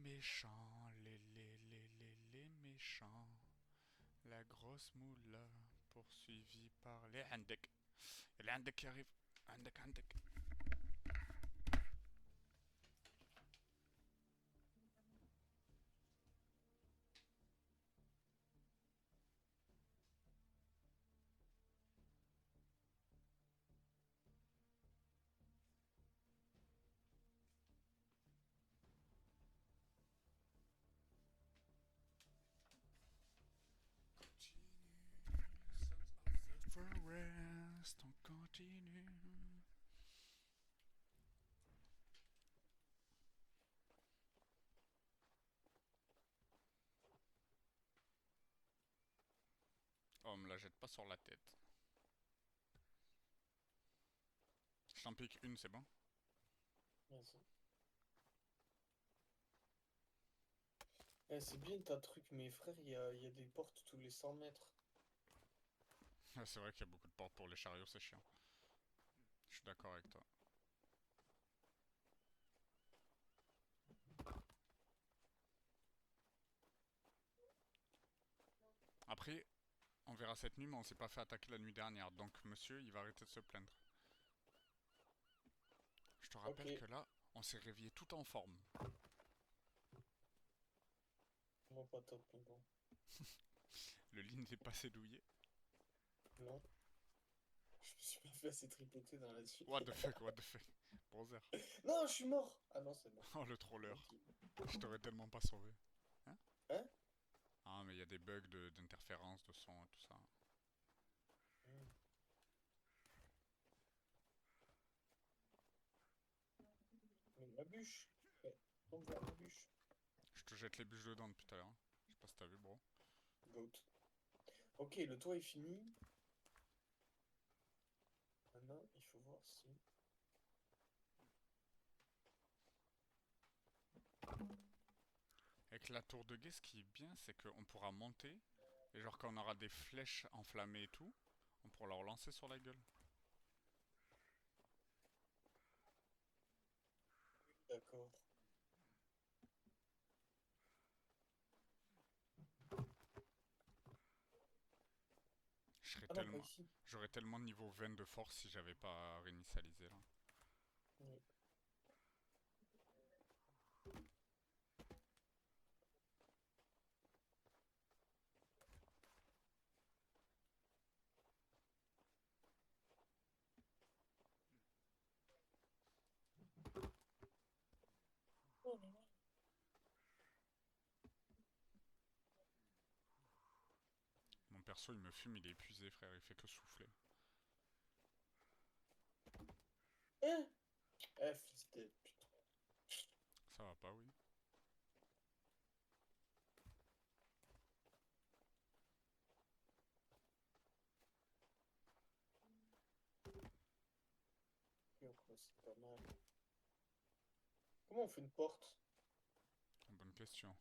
méchants, les méchants. La grosse moula poursuivie par les عندك. اللي عندك يعرف عندك. Sons of the forest, on continue. Oh, me la jette pas sur la tête. Je t'en pique une, c'est bon? Vas-y. C'est bien ta truc, mais frère, il y a des portes tous les 100 mètres. C'est vrai qu'il y a beaucoup de portes pour les chariots, c'est chiant. Je suis d'accord avec toi. Après, on verra cette nuit, mais on s'est pas fait attaquer la nuit dernière, donc monsieur, il va arrêter de se plaindre. Je te Ok, rappelle que là, on s'est réveillé tout en forme. moi pas top, mais bon. Le lit n'est pas assez douillé. Non, je me suis pas fait assez tripoter dans la suite. What the fuck, what the fuck. Brother. Non, je suis mort! Ah non, c'est bon. Oh, le troller. Tranquille. Je t'aurais tellement pas sauvé. Hein? Hein? Ah, mais il y a des bugs d'interférence, de son et tout ça. Hmm. Mais ma bûche! Ouais, tombe vers ma bûche. Je te jette les bûches dedans depuis tout à l'heure, hein. Je sais pas si t'as vu, bro. Goat. Ok, le toit est fini. Maintenant, il faut voir si... Avec la tour de guet, ce qui est bien, c'est qu'on pourra monter. Et genre, quand on aura des flèches enflammées et tout, on pourra leur lancer sur la gueule. D'accord. Je serais Ah non, pas tellement... ici. J'aurais tellement de niveau 20 de force si j'avais pas réinitialisé là. Oui. Oh là là. Mon perso, il me fume, il est épuisé, frère, il fait que souffler. Hein? Fils de putain. Ça va pas, oui. Ok, quoi, c'est pas mal. Comment on fait une porte? Bonne question.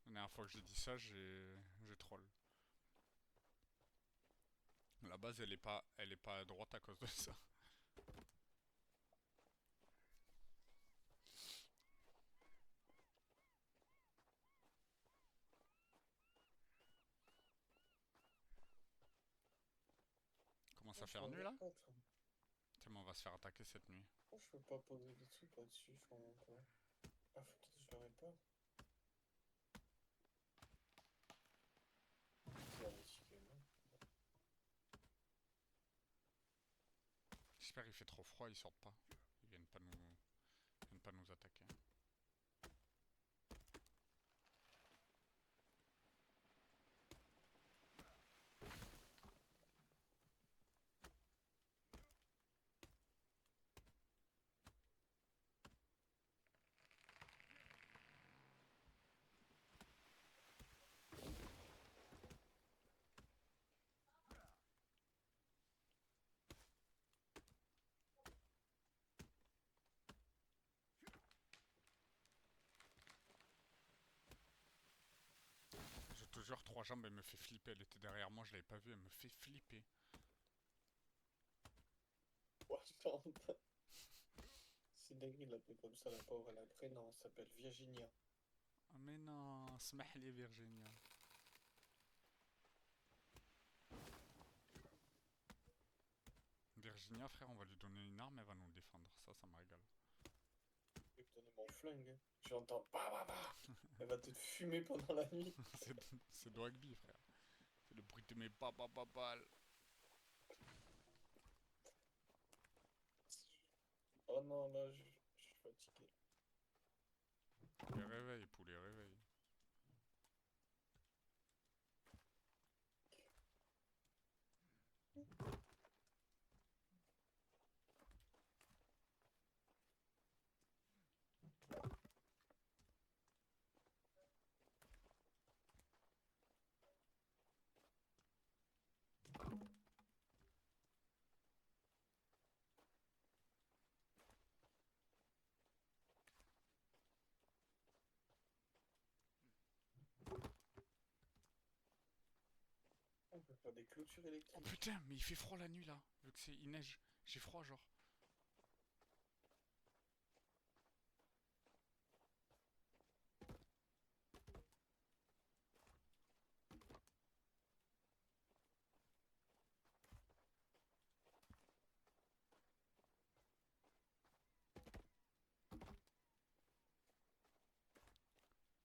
La dernière fois que j'ai dit ça, j'ai troll. La base, elle est pas à droite à cause de ça. Commence Moi, à je faire nuit regarde là? pas, toi. Tellement on va se faire attaquer cette nuit. Pourquoi je peux pas poser des trucs là-dessus, je comprends pas. Ah, faut que je l'aurais pas. C'est risqué, non? J'espère qu'il fait trop froid, ils sortent pas. Ils viennent pas nous attaquer. Je te jure, trois jambes, elle me fait flipper. Elle était derrière moi, je l'avais pas vue, elle me fait flipper. Ouais, je tente. C'est dingue, il l'appelle comme ça, la pauvre. Elle a un prénom, elle s'appelle Virginia. Ah, mais non, smahli Virginia. Virginia, frère, on va lui donner une arme, elle va nous défendre. Ça me régale. Je vais te donner mon flingue, hein. J'entends bah bah bah. Elle va te fumer pendant la nuit. c'est c'est Dwagby, frère. C'est le bruit de mes balles. Oh non, là, je suis fatigué. Les réveils, poulet, réveil. On peut faire des clôtures Oh électriques. putain, mais il fait froid la nuit là, vu que il neige. J'ai froid, genre.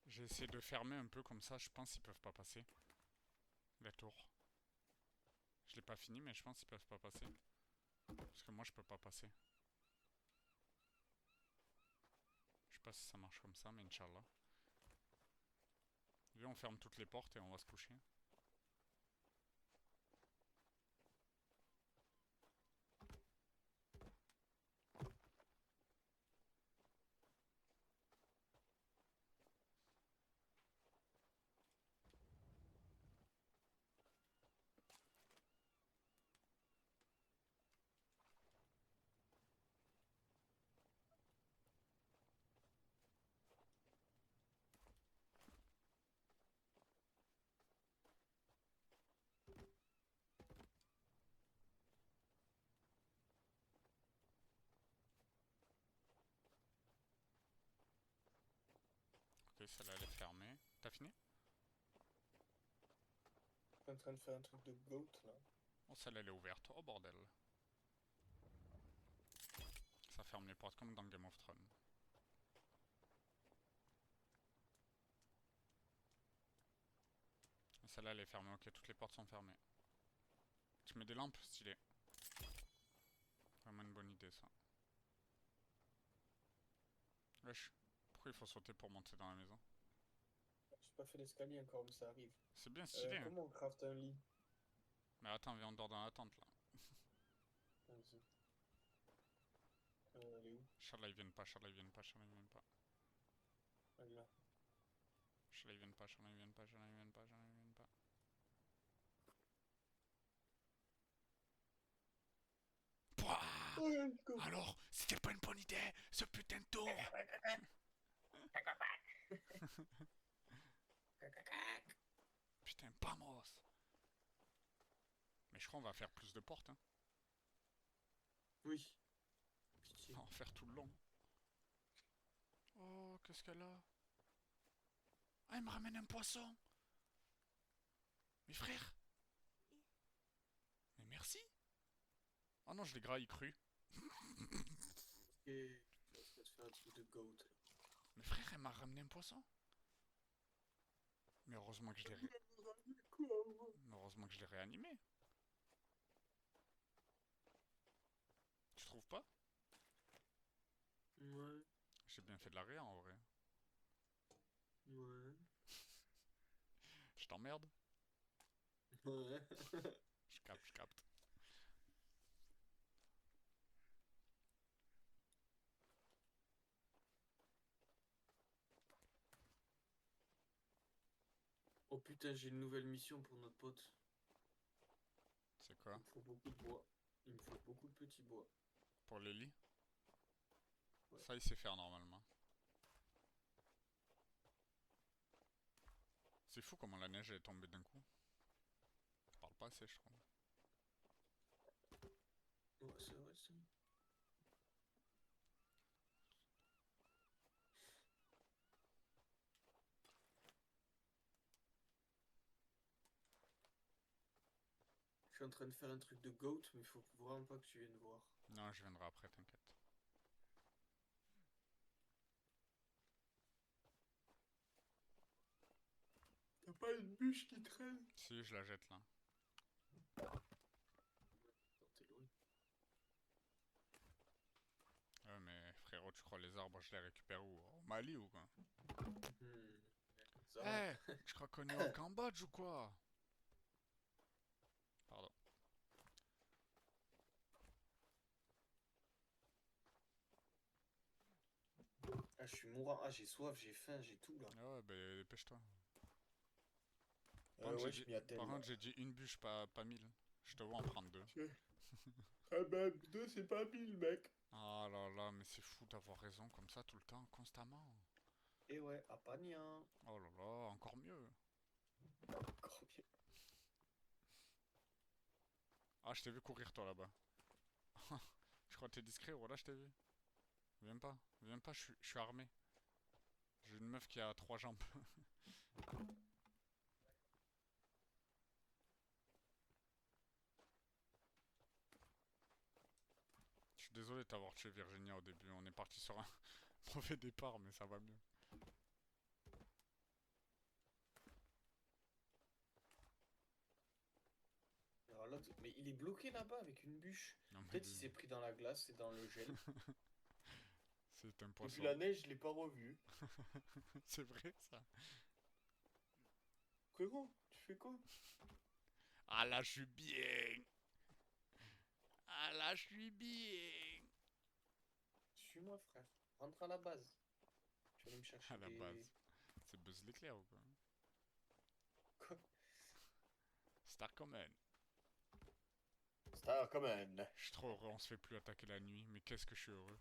J'ai essayé de fermer un peu comme ça, je pense qu'ils peuvent pas passer. La tour. Je l'ai pas fini, mais je pense qu'ils peuvent pas passer. Parce que moi, je peux pas passer. Je sais pas si ça marche comme ça, mais Inch'Allah. Viens, on ferme toutes les portes et on va se coucher. Ok, celle-là, elle est fermée. T'as fini? Je suis en train de faire un truc de goat là. Oh, celle-là, elle est ouverte. Oh, bordel. Ça ferme les portes comme dans Game of Thrones. Celle-là, elle est fermée. Ok, toutes les portes sont fermées. Tu mets des lampes, stylé. Vraiment une bonne idée, ça. Wesh. Pourquoi il faut sauter pour monter dans la maison? J'ai pas fait l'escalier encore, mais ça arrive. C'est bien stylé, hein. Comment on craft un lit? Mais attends, viens, on dort dans la tente, là. Vas-y. Elle est où? Inch'Allah, ils viennent pas, Inch'Allah, ils viennent pas, Inch'Allah, ils viennent pas. Elle est là. Inch'Allah, ils viennent pas, Inch'Allah, ils viennent pas, Inch'Allah, ils viennent pas, Inch'Allah, ils viennent pas. Pouah. Oh, let's go! Alors, c'était pas une bonne idée, ce putain de tour. Putain, vamos. Mais je crois qu'on va faire plus de portes, hein. Oui. Pitié. On va en faire tout le long. Oh, qu'est-ce qu'elle a? Ah, elle me ramène un poisson. Mais frère. Mais merci. Oh non, je l'ai graillé cru. Et je vais te faire un truc de goat. Mais frère, elle m'a ramené un poisson. Mais heureusement que je l'ai Mais heureusement que je l'ai réanimé. Tu trouves pas? Ouais. J'ai bien fait de la réa en vrai. Ouais. Je t'emmerde. Ouais. Je capte, je capte. Oh putain, j'ai une nouvelle mission pour notre pote. C'est Il quoi? me faut beaucoup de bois. Il me faut beaucoup de petits bois. Pour les lits? Ouais. Ça, il sait faire normalement. C'est fou comment la neige est tombée d'un coup. Je parle pas assez, je trouve. Ouais, c'est vrai ça. suis en train de faire un truc de goat, mais faut vraiment pas que tu viennes voir. Non, je viendrai après, t'inquiète. T'as pas une bûche qui traîne? Si, je la jette là. Non, t'es loin. Ouais, mais frérot, tu crois les arbres, je les récupère où? Au Mali ou quoi? Ça va. Eh, je crois qu'on est au Cambodge ou quoi? Pardon. Ah, je suis mourant. Ah, j'ai soif, j'ai faim, j'ai tout là. Ah ouais, bah dépêche-toi. Par contre, Ouais, je m'y attelle là. j'ai dit une bûche, pas mille. Je te vois en prendre deux. Ah bah, deux, c'est pas mille, mec. Ah là là, mais c'est fou d'avoir raison comme ça tout le temps, constamment. Et ouais, à Pagnan. Oh là là, encore mieux. Encore mieux. Ah, je t'ai vu courir toi là-bas. Je crois que t'es discret, voilà, je t'ai vu. Viens pas, je suis armé. J'ai une meuf qui a trois jambes. Je suis désolé de t'avoir tué Virginia au début, on est parti sur un mauvais départ, mais ça va mieux. Alors l'autre, mais il est bloqué là-bas avec une bûche. Non mais Peut-être il lui, s'est pris dans la glace et dans le gel. c'est un Depuis poisson. la neige, je l'ai pas revu. C'est vrai ça. Frérot, tu fais quoi? Ah là, je suis bien. Ah là, je suis bien. Suis-moi, frère. Rentre à la base. Tu vas aller me chercher À la base. des... C'est Buzz l'éclair ou quoi? Quoi? Star Command. Star Command. Je suis trop heureux, on se fait plus attaquer la nuit, mais qu'est-ce que je suis heureux.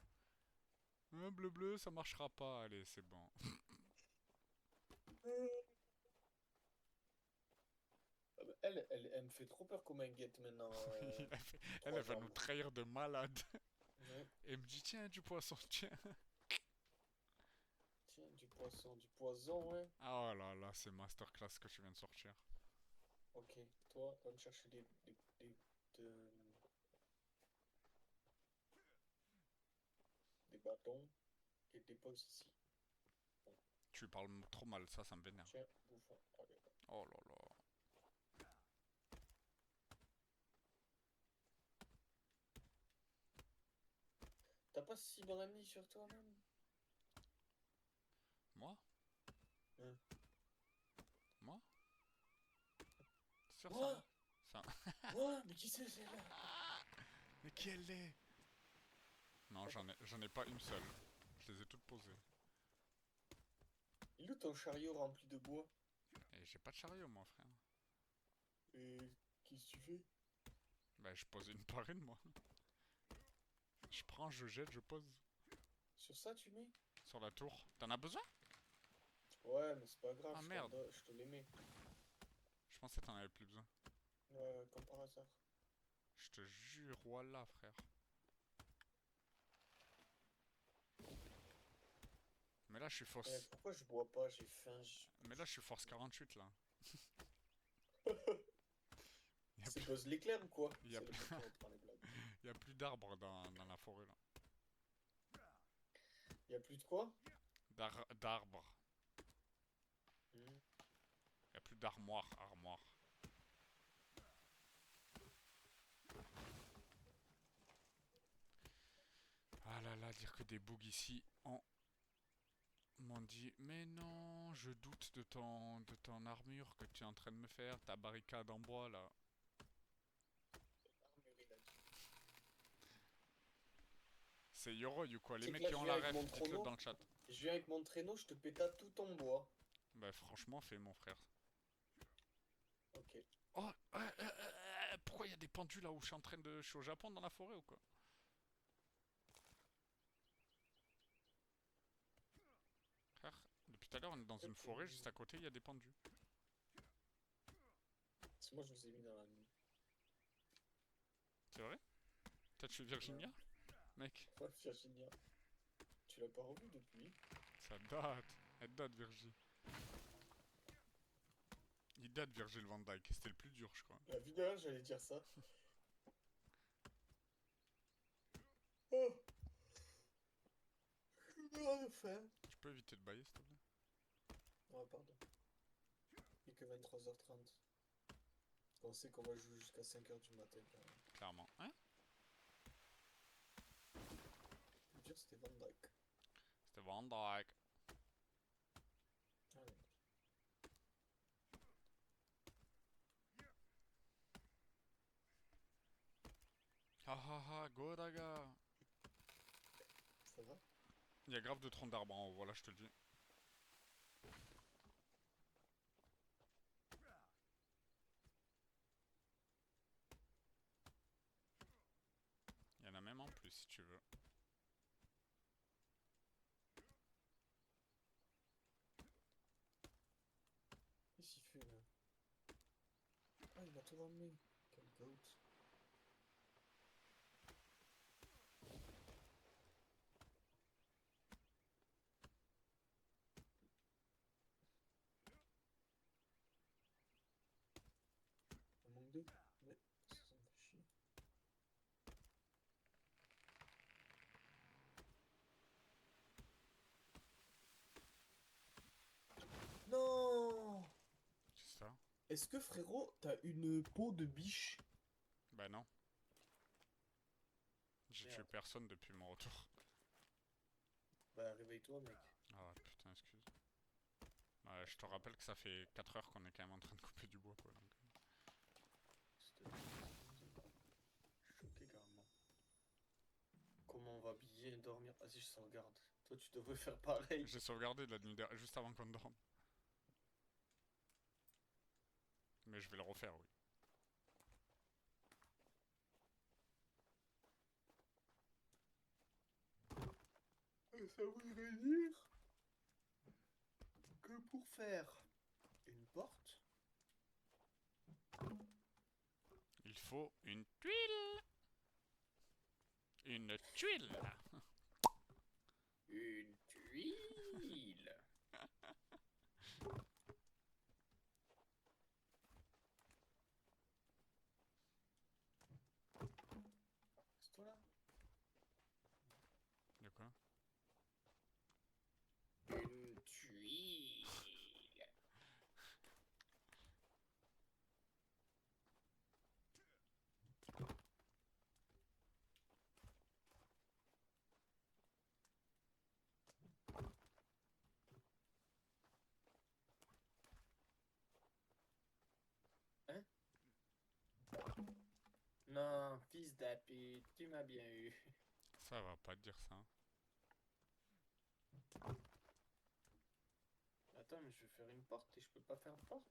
Bleu bleu, ça marchera pas, allez, c'est bon. Ah bah, elle me fait trop peur comme un guette maintenant. Elle Trois va nous jambes. trahir de malade. Ouais. Et elle me dit, tiens, du poisson, tiens. Tiens, du poison, ouais. Ah oh là là, c'est masterclass que tu viens de sortir. Ok, toi, va me chercher de- des bâtons et des poses ici. Bon, Tu parles trop mal, ça me vénère. tiens, bouffon. Allez. Oh là là. T'as pas 6 brandies sur toi, même? Moi? Hein. Moi? Sûr ça? Quoi? Ça. Quoi? Mais qui c'est celle-là? Mais qui elle est? Non, j'en ai pas une seule. Je les ai toutes posées. Il est où ton chariot rempli de bois? Et j'ai pas de chariot, moi, frère. Et qu'est-ce que tu fais? Bah, je pose une par une, moi. Je prends, je jette, je pose. Sur ça, tu mets? Sur la tour. T'en as besoin? Ouais, mais c'est pas grave, Ah merde. je te les mets. Je pensais que t'en avais plus besoin. Ouais, comme par hasard. Je te jure, voilà, frère. Mais là, je suis Eh, force. pourquoi je bois pas? J'ai faim. Mais là, je suis force 48, là. Y a C'est plus, Buzz l'éclair ou quoi? y a C'est le plus, mec qui reprend les blagues. y a plus d'arbres dans la forêt, là. Y'a plus de quoi? D'arbres. Hmm. Y a plus d'armoire, armoire. Ah là là, dire que des bugs ici en m'ont dit mais non, je doute de ton armure que tu es en train de me faire, ta barricade en bois là. Armure, il a dit. C'est Yoroi ou quoi? Les C'est que mecs là, qui je ont viens la avec ref, mon dites-le traîneau. dans le chat. Je viens avec mon traîneau, je te pétate tout en bois. Bah franchement, fais mon frère. Ok. Oh, pourquoi il y a des pendus là où je suis au Japon dans la forêt ou quoi? Frère, depuis tout à l'heure on est dans une forêt, juste à côté il y a des pendus. C'est moi, je vous ai mis dans la nuit. C'est vrai? T'as tué Virginia? Mec, Ouais, Virginia. Tu l'as pas revu depuis? ça date. Elle date Virgie. Il date Virgil van Dijk, c'était le plus dur, je crois. La vidéo, j'allais dire ça. Oh, j'ai grave faim. Tu peux éviter de bailler, s'il te plaît? Ouais, pardon. Il est que 23h30. On sait qu'on va jouer jusqu'à 5h du matin quand même. Clairement. Hein? Le plus dur, c'était Van Dyke. C'était Van Dijk. Allez. Ha ha ha, Godaga. Ça va? Il y a grave de troncs d'arbres en haut, voilà, je te le dis. Il y en a même en plus, si tu veux. Qu'est-ce qu'il fait là? Ah, il m'a tout ramené. Quel goat. Un manque de. Mais ça me fait chier. Non! C'est ça? Est-ce que frérot, t'as une peau de biche? Bah non. J'ai tué Merde. personne depuis mon retour. Bah réveille-toi mec. Ah putain, excuse. Ouais, je te rappelle que ça fait 4 heures qu'on est quand même en train de couper du bois, quoi. Donc. C'était choqué carrément. Comment on va bien dormir? Vas-y, je sauvegarde. Toi, tu devrais faire pareil. J'ai sauvegardé de la nuit dernière, juste avant qu'on dorme. Mais je vais le refaire, oui. Ça voudrait dire que pour faire une porte, Il faut une tuile. Une tuile. une tuile. C'est toi là? De quoi? Une tuile. Hein? Non, fils d'apute, tu m'as bien eu. Ça va pas te dire ça. Attends, mais je vais faire une porte et je peux pas faire de porte?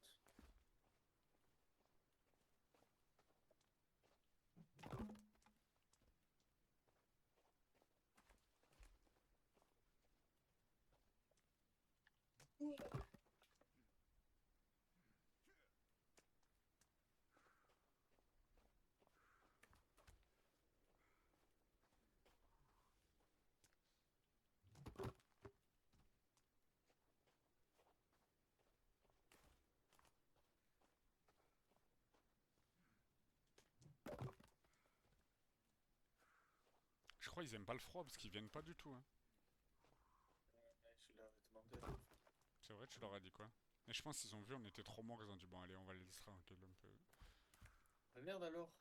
Je crois qu'ils aiment pas le froid parce qu'ils viennent pas du tout. Hein. Je leur ai demandé là. C'est vrai, tu leur as dit quoi? Mais je pense qu'ils ont vu, on était trop morts, ils ont dit bon allez, on va les laisser tranquilles un peu. Ah merde alors.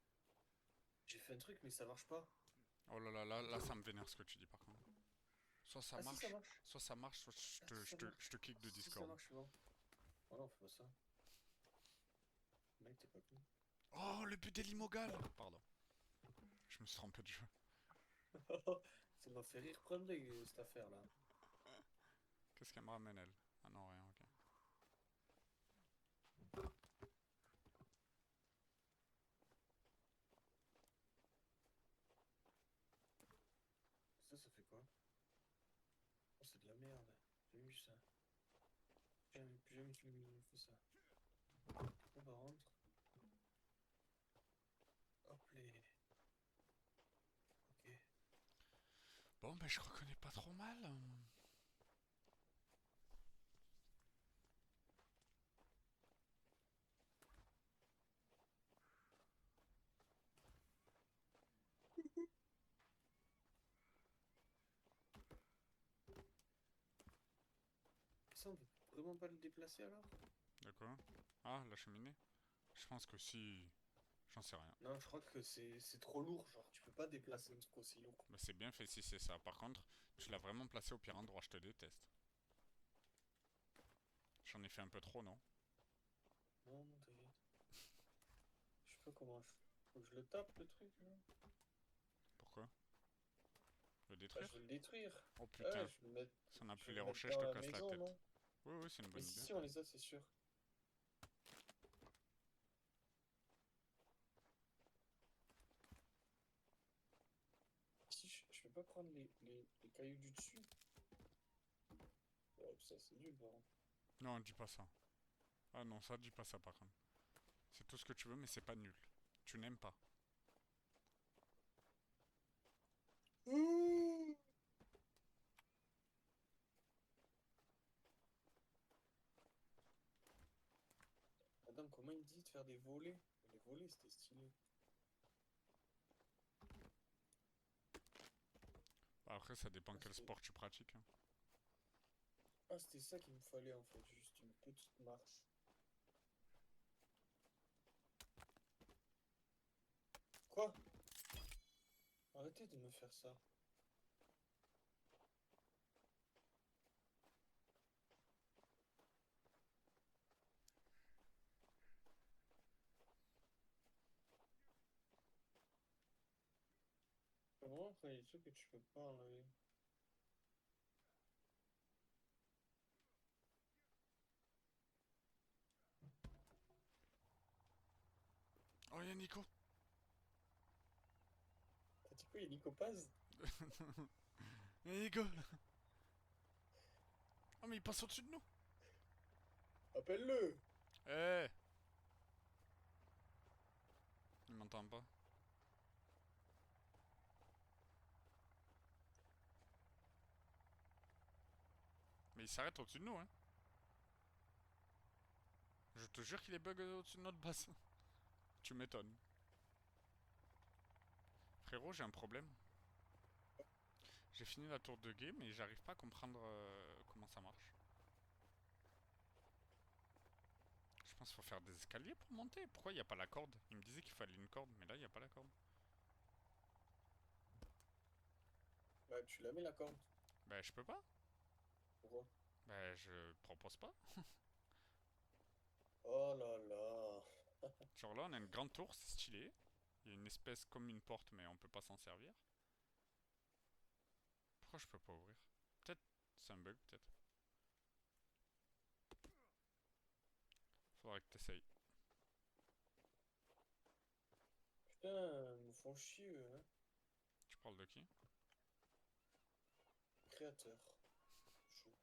J'ai fait un truc mais ça marche pas. Oh là là, là ça me vénère ce que tu dis par contre. Soit ça Ah si ça marche, marche. soit ça marche, soit Ah, si, ça marche. je te kick de Si ça Discord. marche, c'est bon. Oh non, fais pas ça. Mec, t'es pas con. Oh, le but des Limogal. Pardon. Je me suis trompé de jeu. Ça m'a fait rire prendre cette affaire là. Qu'est-ce qu'elle me ramène elle? Ah non, rien, ok. Ça fait quoi? Oh, c'est de la merde. J'ai vu ça. Jamais tu me fais ça. On va rentrer. Hop les. Ok. Bon, ben je reconnais pas trop mal. ça, on peut vraiment pas le déplacer alors? D'accord. Ah, la cheminée? Je pense que si. J'en sais rien. Non, je crois que c'est trop lourd, genre tu peux pas déplacer un truc aussi lourd. Mais c'est bien fait si c'est ça. Par contre, tu l'as vraiment placé au pire endroit, je te déteste. J'en ai fait un peu trop, non? Non, non, t'inquiète. Je sais pas comment je... Faut que je le tape le truc là. Pourquoi? Le Bah, détruire? je vais le détruire. Oh Ouais, putain. Si on n'a je plus vais les le mettre rochers, je dans te la casse la maison, tête. non? Oui, oui, c'est une Mais bonne si, idée. si, on les a, c'est sûr. Si, je vais pas prendre les cailloux du dessus. Ouais, ça, c'est nul, non? Non, dis pas ça. Ah non, ça, dis pas ça par contre. C'est tout ce que tu veux, mais c'est pas nul. Tu n'aimes pas. Ouh. Adam, comment il me dit de faire des volets? Les volets, c'était stylé. Bah, après, ça dépend Ah, quel sport tu pratiques, hein. c'était ça qu'il me fallait en fait, juste une petite marche. Quoi? Arrêtez de me faire ça. Vraiment, quand il y a des trucs que tu peux pas enlever. Oh, y'a Nico! T'as dit quoi, il y a Nico Paz? Y'a Nico! Oh, mais il passe au-dessus de nous! Appelle-le! Eh! Il m'entend pas. Mais il s'arrête au-dessus de nous, hein. Je te jure qu'il est bug au-dessus de notre base. Tu m'étonnes. Frérot, j'ai un problème. J'ai fini la tour de guet, mais j'arrive pas à comprendre comment ça marche. Je pense qu'il faut faire des escaliers pour monter. Pourquoi il n'y a pas la corde? Il me disait qu'il fallait une corde, mais là, il n'y a pas la corde. Bah, tu la mets la corde. Ben, je peux pas. Pourquoi? Ben, je propose pas. Oh là là. Genre là, on a une grande tour, c'est stylé. Il y a une espèce comme une porte, mais on peut pas s'en servir. Pourquoi je peux pas ouvrir? Peut-être c'est un bug, peut-être. Faudrait que t'essayes. Putain, ils me font chier, eux, hein. Tu parles de qui? Créateur. Chaud.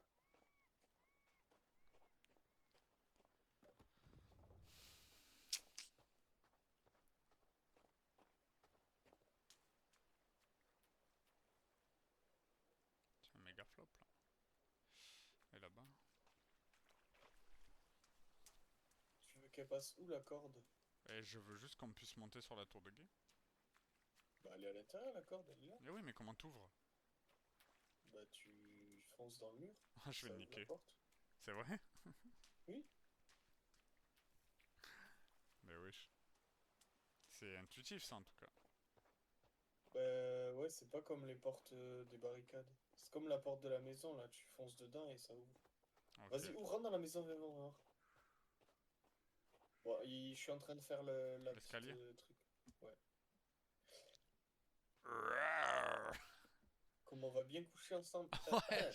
C'est un méga flop là. Et là-bas? Tu veux qu'elle passe où la corde? Et je veux juste qu'on puisse monter sur la tour de guet. Bah, elle est à l'intérieur, la corde, elle est là. Eh oui, mais comment t'ouvres? Bah, tu fonces dans le mur, Ah, je vais ça te ouvre la niquer. porte. C'est vrai? Oui. Mais wesh. C'est intuitif ça en tout cas. Bah, ouais, c'est pas comme les portes des barricades. C'est comme la porte de la maison, là, tu fonces dedans et ça ouvre. Ok. Vas-y, ouvre, rentre dans la maison, viens voir. Bon, je suis en train de faire la petite L'escalier? truc. Ouais. Comme on va bien coucher ensemble. Ouais!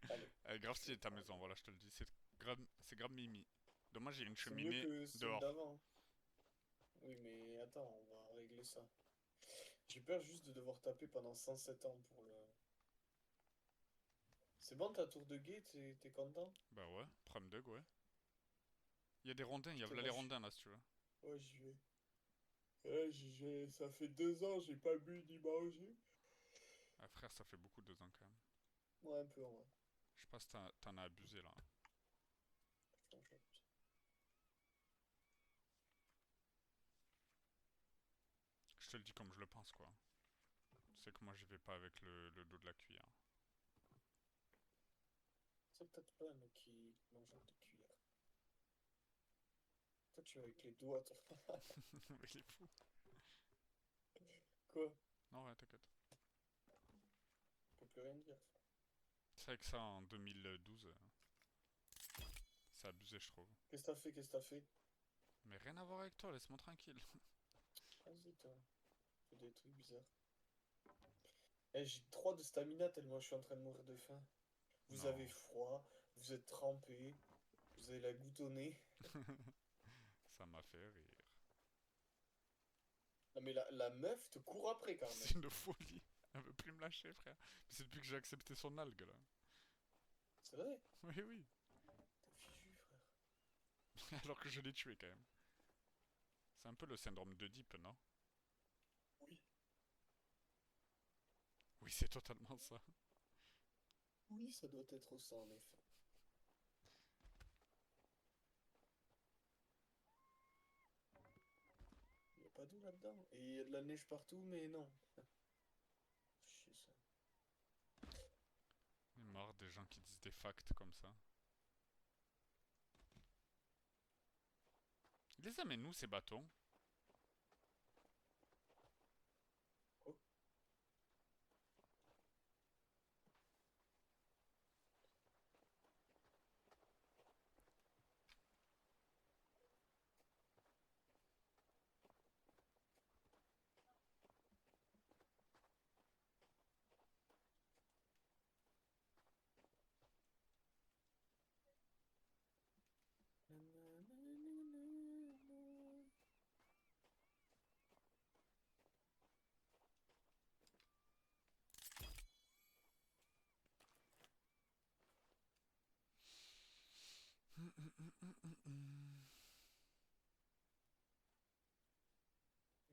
Allez, Elle est grave c'est stylée ta maison, voilà, je te le dis. C'est grave mimi. Dommage, il y a une c'est mieux cheminée que celle dehors. d'avant. Oui, mais attends, on va régler ça. J'ai peur juste de devoir taper pendant 107 ans pour le... C'est bon, ta tour de gate, t'es content? Bah ouais, prime dog, ouais. Il y a des rondins, il y a Putain, là moi, les rondins là si tu veux. ouais, j'y vais. Ouais, ça fait 2 ans, j'ai pas bu ni mangé. Ah frère, ça fait beaucoup 2 ans quand même. Ouais, un peu, ouais. Je sais pas si t'en as abusé là. Franchement. Je te le dis comme je le pense quoi. Tu sais que moi j'y vais pas avec le dos de la cuillère. C'est peut-être pas un mec qui mange avec des cuillères. Toi, tu es avec les doigts, toi. Il est fou. Quoi? Non, ouais, t'inquiète. Je peux plus rien dire. C'est vrai que ça, en 2012, c'est abusé, je trouve. Qu'est-ce que t'as fait? Qu'est-ce que t'as fait? Mais rien à voir avec toi, laisse-moi tranquille. Vas-y, toi. Fais des trucs bizarres. Eh, j'ai 3 de stamina tellement je suis en train de mourir de faim. Vous avez Non, froid, vous êtes trempé, vous avez la goutte au nez. ça m'a fait rire. Non mais la meuf te court après quand C'est même. une folie. Elle veut plus me lâcher, frère. Mais c'est depuis que j'ai accepté son algue, là. C'est vrai? Oui, oui. T'es fichu, frère. Alors que je l'ai tué, quand même. C'est un peu le syndrome d'Oedipe, non? Oui. Oui, c'est totalement ça. Oui, ça doit être ça en effet. Il y a pas d'eau là-dedans. Et il y a de la neige partout, mais non. Chier ça. Il est mort des gens qui disent des facts comme ça. Il les amène où, ces bâtons? Oh.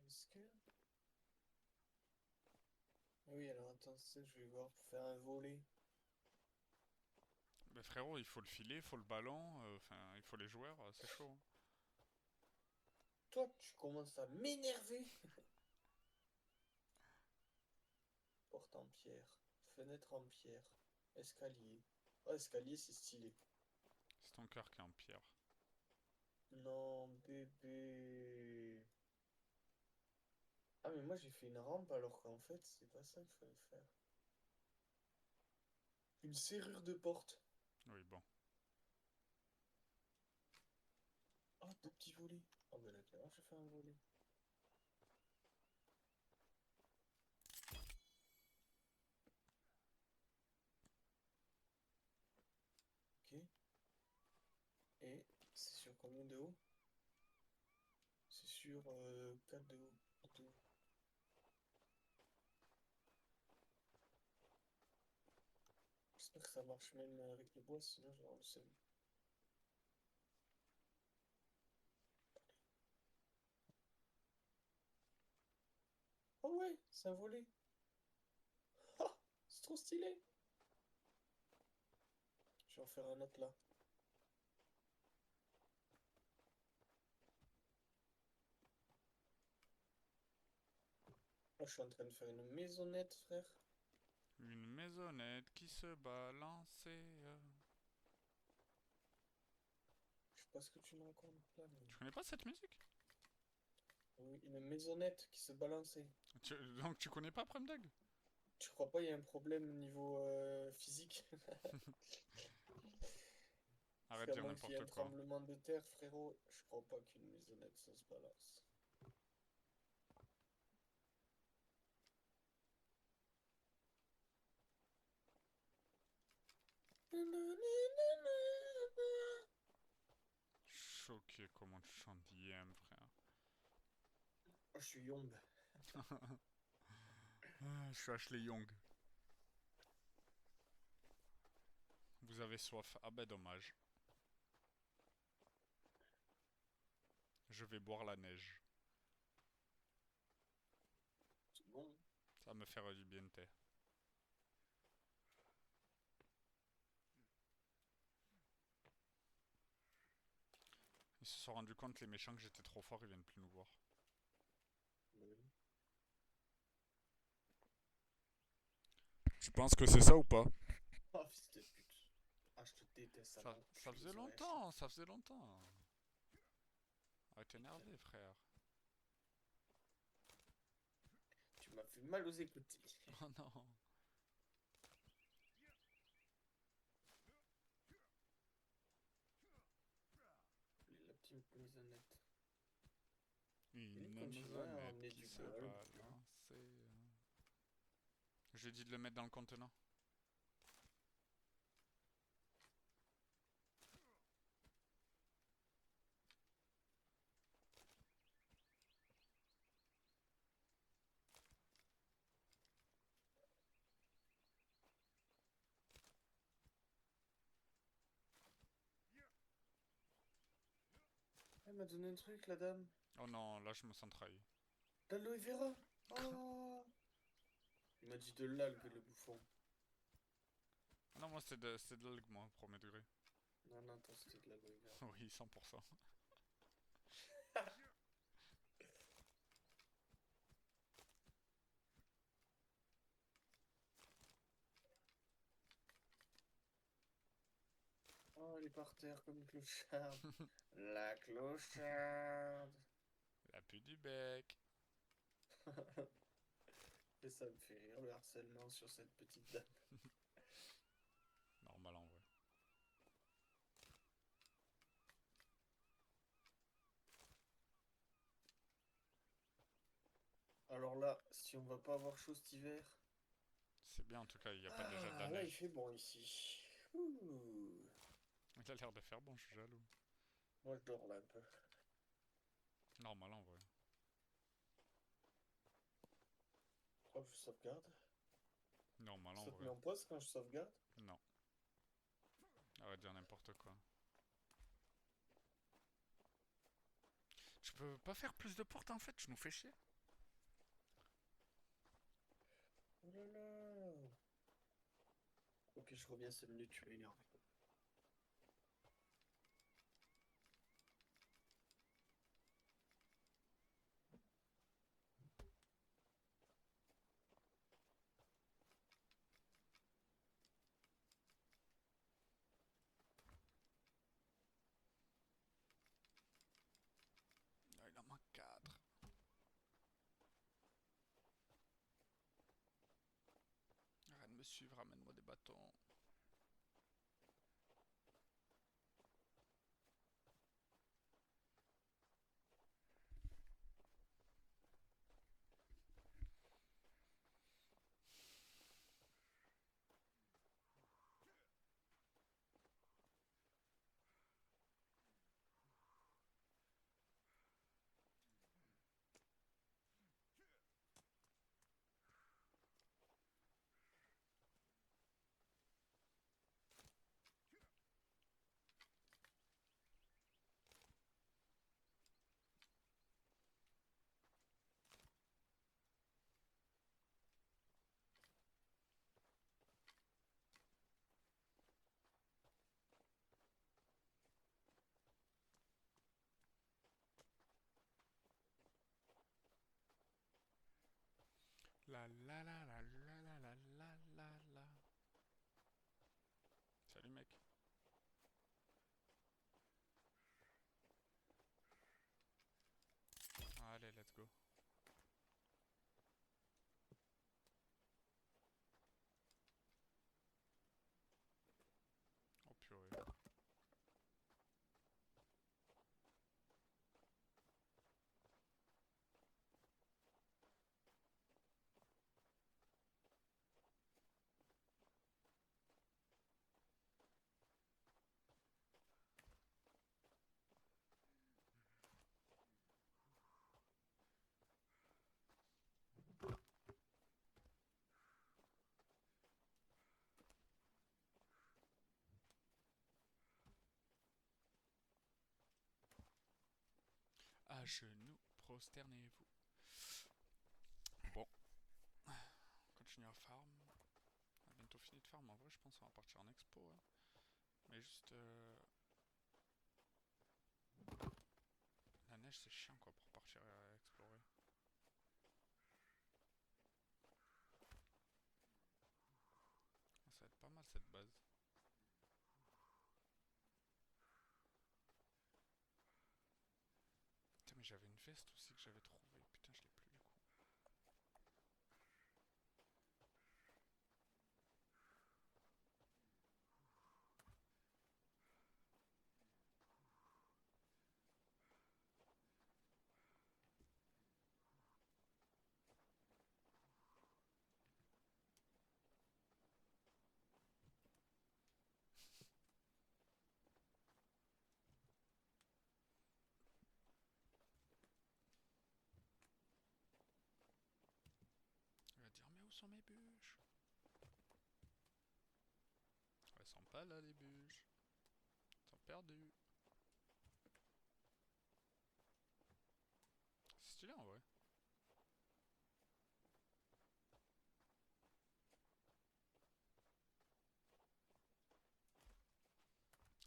Est-ce que... Ah oui, alors attends, c'est ça que je vais voir pour faire un volet. Mais frérot, il faut le filet, il faut le ballon, enfin, il faut les joueurs, c'est chaud, hein. Toi, tu commences à m'énerver. Porte en pierre, fenêtre en pierre, escalier. Oh, escalier, c'est stylé. C'est ton cœur qui est en pierre. Non, bébé. Ah, mais moi j'ai fait une rampe alors qu'en fait, c'est pas ça qu'il fallait faire. Une serrure de porte. Oui, bon. Ah, 2 petits volets. Ah, ben d'accord, j'ai fait un volet. Ok. Et c'est sur combien de haut? C'est sur 4 de haut. De haut. J'espère que ça marche même avec le bois, sinon j'aurai le seum. Oh ouais, c'est un volet. Ah, c'est trop stylé. Je vais en faire un autre là. Là, je suis en train de faire une maisonnette, frère. Une maisonnette qui se balançait. Je sais pas ce que tu me racontes là, mais... Tu connais pas cette musique? Oui, une maisonnette qui se balançait. Donc tu connais pas Prem Dog? Tu crois pas il y a un problème au niveau physique? Parce Arrête de qu'à dire moins qu'il y ait n'importe un quoi. tremblement de terre, frérot, je crois pas qu'une maisonnette ça se balance. Choqué comment tu chantes Yem, frère. Oh, je suis Yombe. Ah, je suis Ashley Young. Vous avez soif? Ah ben dommage. Je vais boire la neige. C'est bon. Ça va me faire du bien thé. Ils se sont rendus compte, les méchants, que j'étais trop fort, ils viennent plus nous voir. Oui. Tu penses que c'est ça ou pas? Ah, fils de pute. Ah, je te vitesse à Ça, ça l'enculé, faisait ils ont lâché. longtemps, ça faisait longtemps. Arrête énervé, frère. Tu m'as fait mal aux écoutés. Oh non. La petite maisonnette. Limite, Une continuer à maisonnette ramener qui du se gold. balançait. Je lui ai dit de le mettre dans le contenant. Elle m'a donné un truc, la dame. Oh non, là je me sens trahi. L'aloe vera. Oh. Il m'a dit de l'algue, le bouffon. Ah non, moi c'est de l'algue, moi, premier degré. Non, non, toi, c'était de l'aloe vera. Oui, 100%. Oh, elle est par terre comme une clocharde. La clocharde. La pute du bec. Et ça me fait rire le harcèlement sur cette petite dame. Normal en vrai. Alors là, si on va pas avoir chaud cet hiver. C'est bien en tout cas, il n'y a pas déjà de la Ah, là, il neige. fait bon ici. Ouh. Il a l'air de faire bon, je suis jaloux. Moi, je dors là un peu. Normal en vrai. Oh, je sauvegarde. Normal en Ça te vrai. met en pause quand je sauvegarde? Non. Arrête de dire n'importe quoi. Tu peux pas faire plus de portes en fait, tu nous fais chier. Oh là là. Ok, je reviens 5 minutes, tu m'as énervé. Ah, il en manque 4. Arrête de me suivre, ramène-moi des bâtons. La la la la la la la la la la. Salut mec. Allez, let's go. Oh purée. À genoux, prosternez-vous. Bon, on continue à farm. On a bientôt fini de farm. En vrai, je pense qu'on va partir en expo. Hein. Mais juste. La neige, c'est chiant quoi pour partir explorer. Ah, ça va être pas mal cette base. j'avais une veste aussi que j'avais trouvée. Putain, je l'ai plus du coup. Il va dire, mais où sont mes bûches? Elles sont pas là, les bûches. Elles sont perdues. C'est stylé en vrai.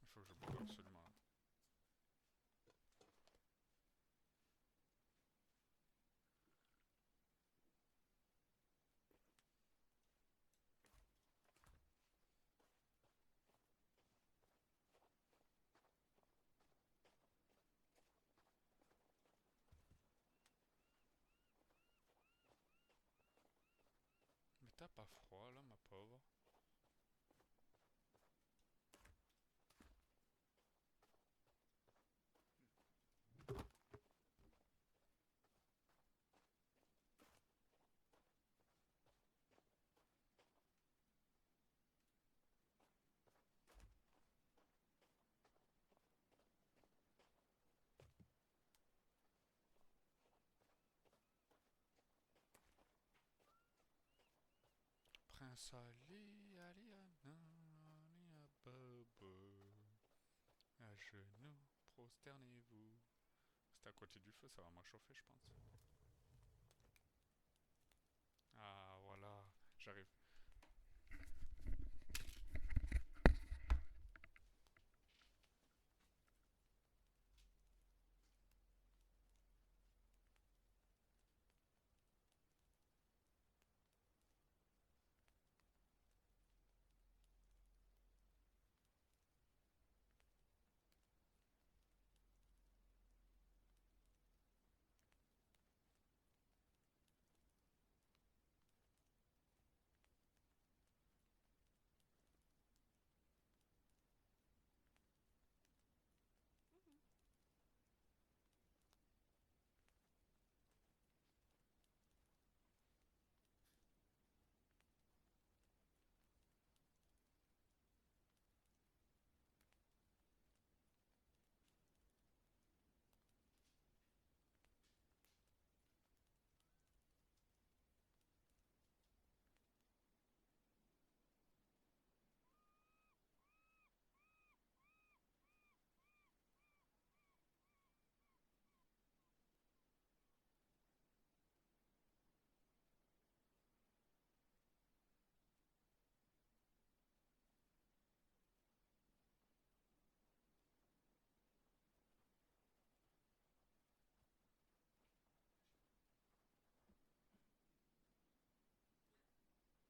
Il faut que je bouge absolument là. Mais t'as pas froid là, ma pauvre? Prince Ali, Aliana, Ali Baba. À genoux, prosternez-vous. C'était à côté du feu, ça va moins chauffer, je pense. Ah, voilà, j'arrive.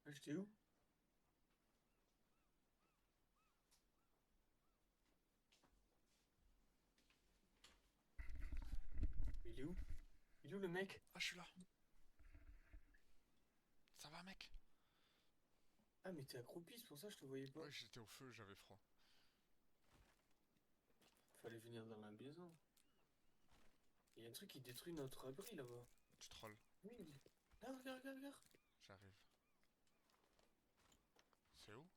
Ah, j'étais où? Il est où? Il est où le mec? Ah, je suis là. Ça va, mec? Ah, mais t'es accroupi, c'est pour ça que je te voyais pas. Ouais, j'étais au feu, j'avais froid. Fallait venir dans la maison. Il y a un truc qui détruit notre abri là-bas. Tu trolls. Oui. Là, regarde, regarde, regarde. J'arrive. C'est où?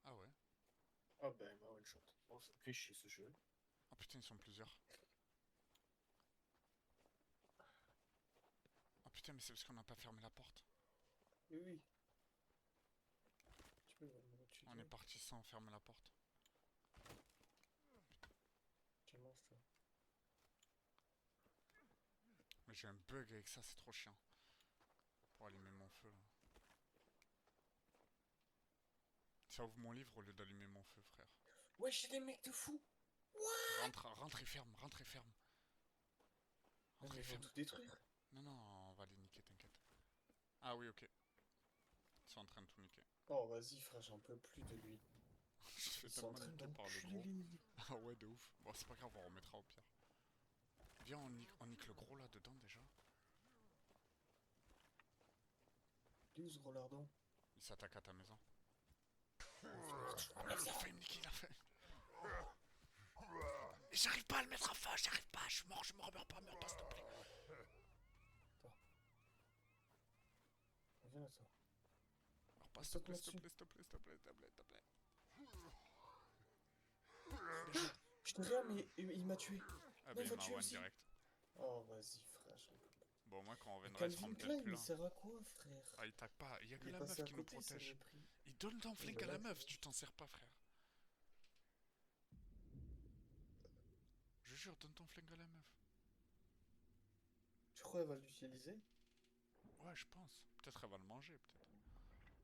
Ah ouais. Ah ben, ma one shot. Bon, ça me fait chier ce jeu. Oh putain, ils sont plusieurs. Oh putain, mais c'est parce qu'on n'a pas fermé la porte. Oui, oui. Tu peux me On est tuer. parti sans fermer la porte. Tu manges, toi. Mais j'ai un bug avec ça, c'est trop chiant. Pour allumer mon feu là. Ça ouvre mon livre au lieu d'allumer mon feu, frère. Ouais, j'ai des mecs de fou. Rentre, rentre et ferme, rentre et ferme. Non, Rentre mais et ils vont ferme. tout détruire. Non, non, on va les niquer, t'inquiète. Ah oui, ok. Ils sont en train de tout niquer. Oh, vas-y, frère, j'en peux plus de lui. Je fais Ils sont en tellement train niquer par le d'enculer gros. les livres. Ah ouais, de ouf. Bon, c'est pas grave, on remettra au pire. Viens, on nique le gros là dedans déjà. Il est où ce gros lardon? Il s'attaque à ta maison. Oh, Oh merde, il a failli me niquer, il a failli. J'arrive pas à le mettre en feu, j'arrive pas, je suis mort, je me remeurs pas, meurs pas s'il te plaît. attends. Viens là, toi. Meurs pas s'il te Saute plaît, moi s'il te dessus. plaît, s'il te plaît, s'il te plaît, s'il te plaît, s'il te plaît. Je te jure, mais il m'a tué. Ah Mais bah il il va m'a tuer one aussi. direct. Oh, vas-y, frère. Bon, au moins quand on Le reviendra, ils seront Calvin peut-être Klein, plus il là. sert à quoi, frère? Ah, il tape pas, il y a que Il est la passé meuf à qui nous côté, ça protège. m'est pris. Il donne ton Oui, flingue bah à la là, c'est meuf, bon. tu t'en sers pas, frère. Je jure, donne ton flingue à la meuf. Tu crois qu'elle va l'utiliser? Ouais, je pense. Peut-être elle va le manger, peut-être.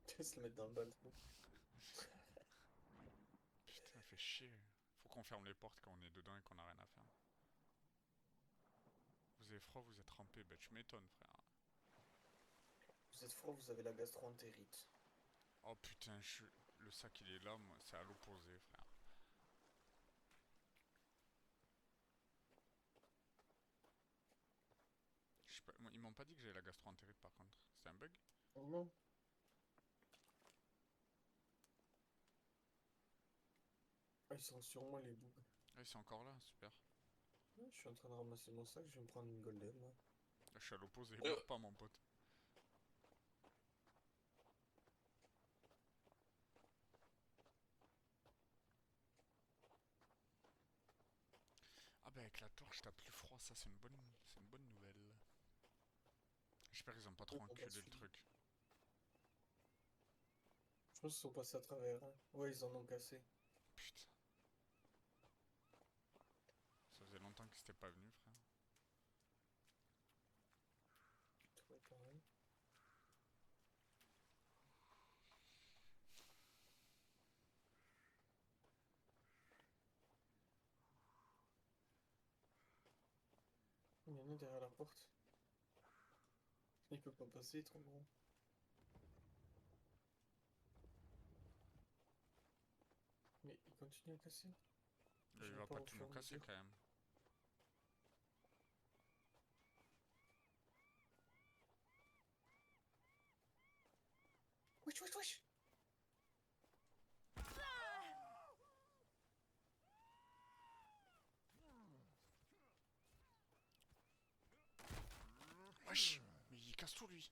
Tu vas se le mettre dans le ballon. Putain, fait chier. Faut qu'on ferme les portes quand on est dedans et qu'on a rien à faire. Vous avez froid, vous êtes trempé. Bah, tu m'étonnes, frère. Vous êtes froid, vous avez la gastro-entérite. Oh putain, le sac il est là, moi, c'est à l'opposé, frère. Je sais pas, ils m'ont pas dit que j'avais la gastro-entérite par contre. C'est un bug? Oh non. Ah, ils sont sur moi, les bougs. Ah, ils sont encore là, super. Ouais, je suis en train de ramasser mon sac, je vais me prendre une golden, là. Là, je suis à l'opposé, meurs pas, mon pote. Ah, bah, avec la torche, t'as plus froid, ça, c'est une bonne nouvelle. J'espère qu'ils ont pas trop On va enculé le suivre. truc. Je pense qu'ils sont passés à travers, hein. Ouais, ils en ont cassé. Putain. Ça faisait longtemps qu'ils s'étaient pas venus, frère. Ouais, pareil. Il y en a derrière la porte. Il peut pas passer, il est trop gros. Mais il continue à casser. Il J'aime va pas pas au tout fur nous et à casser mesure. quand même. Wesh, wesh, wesh! Wesh! Mais il casse tout lui!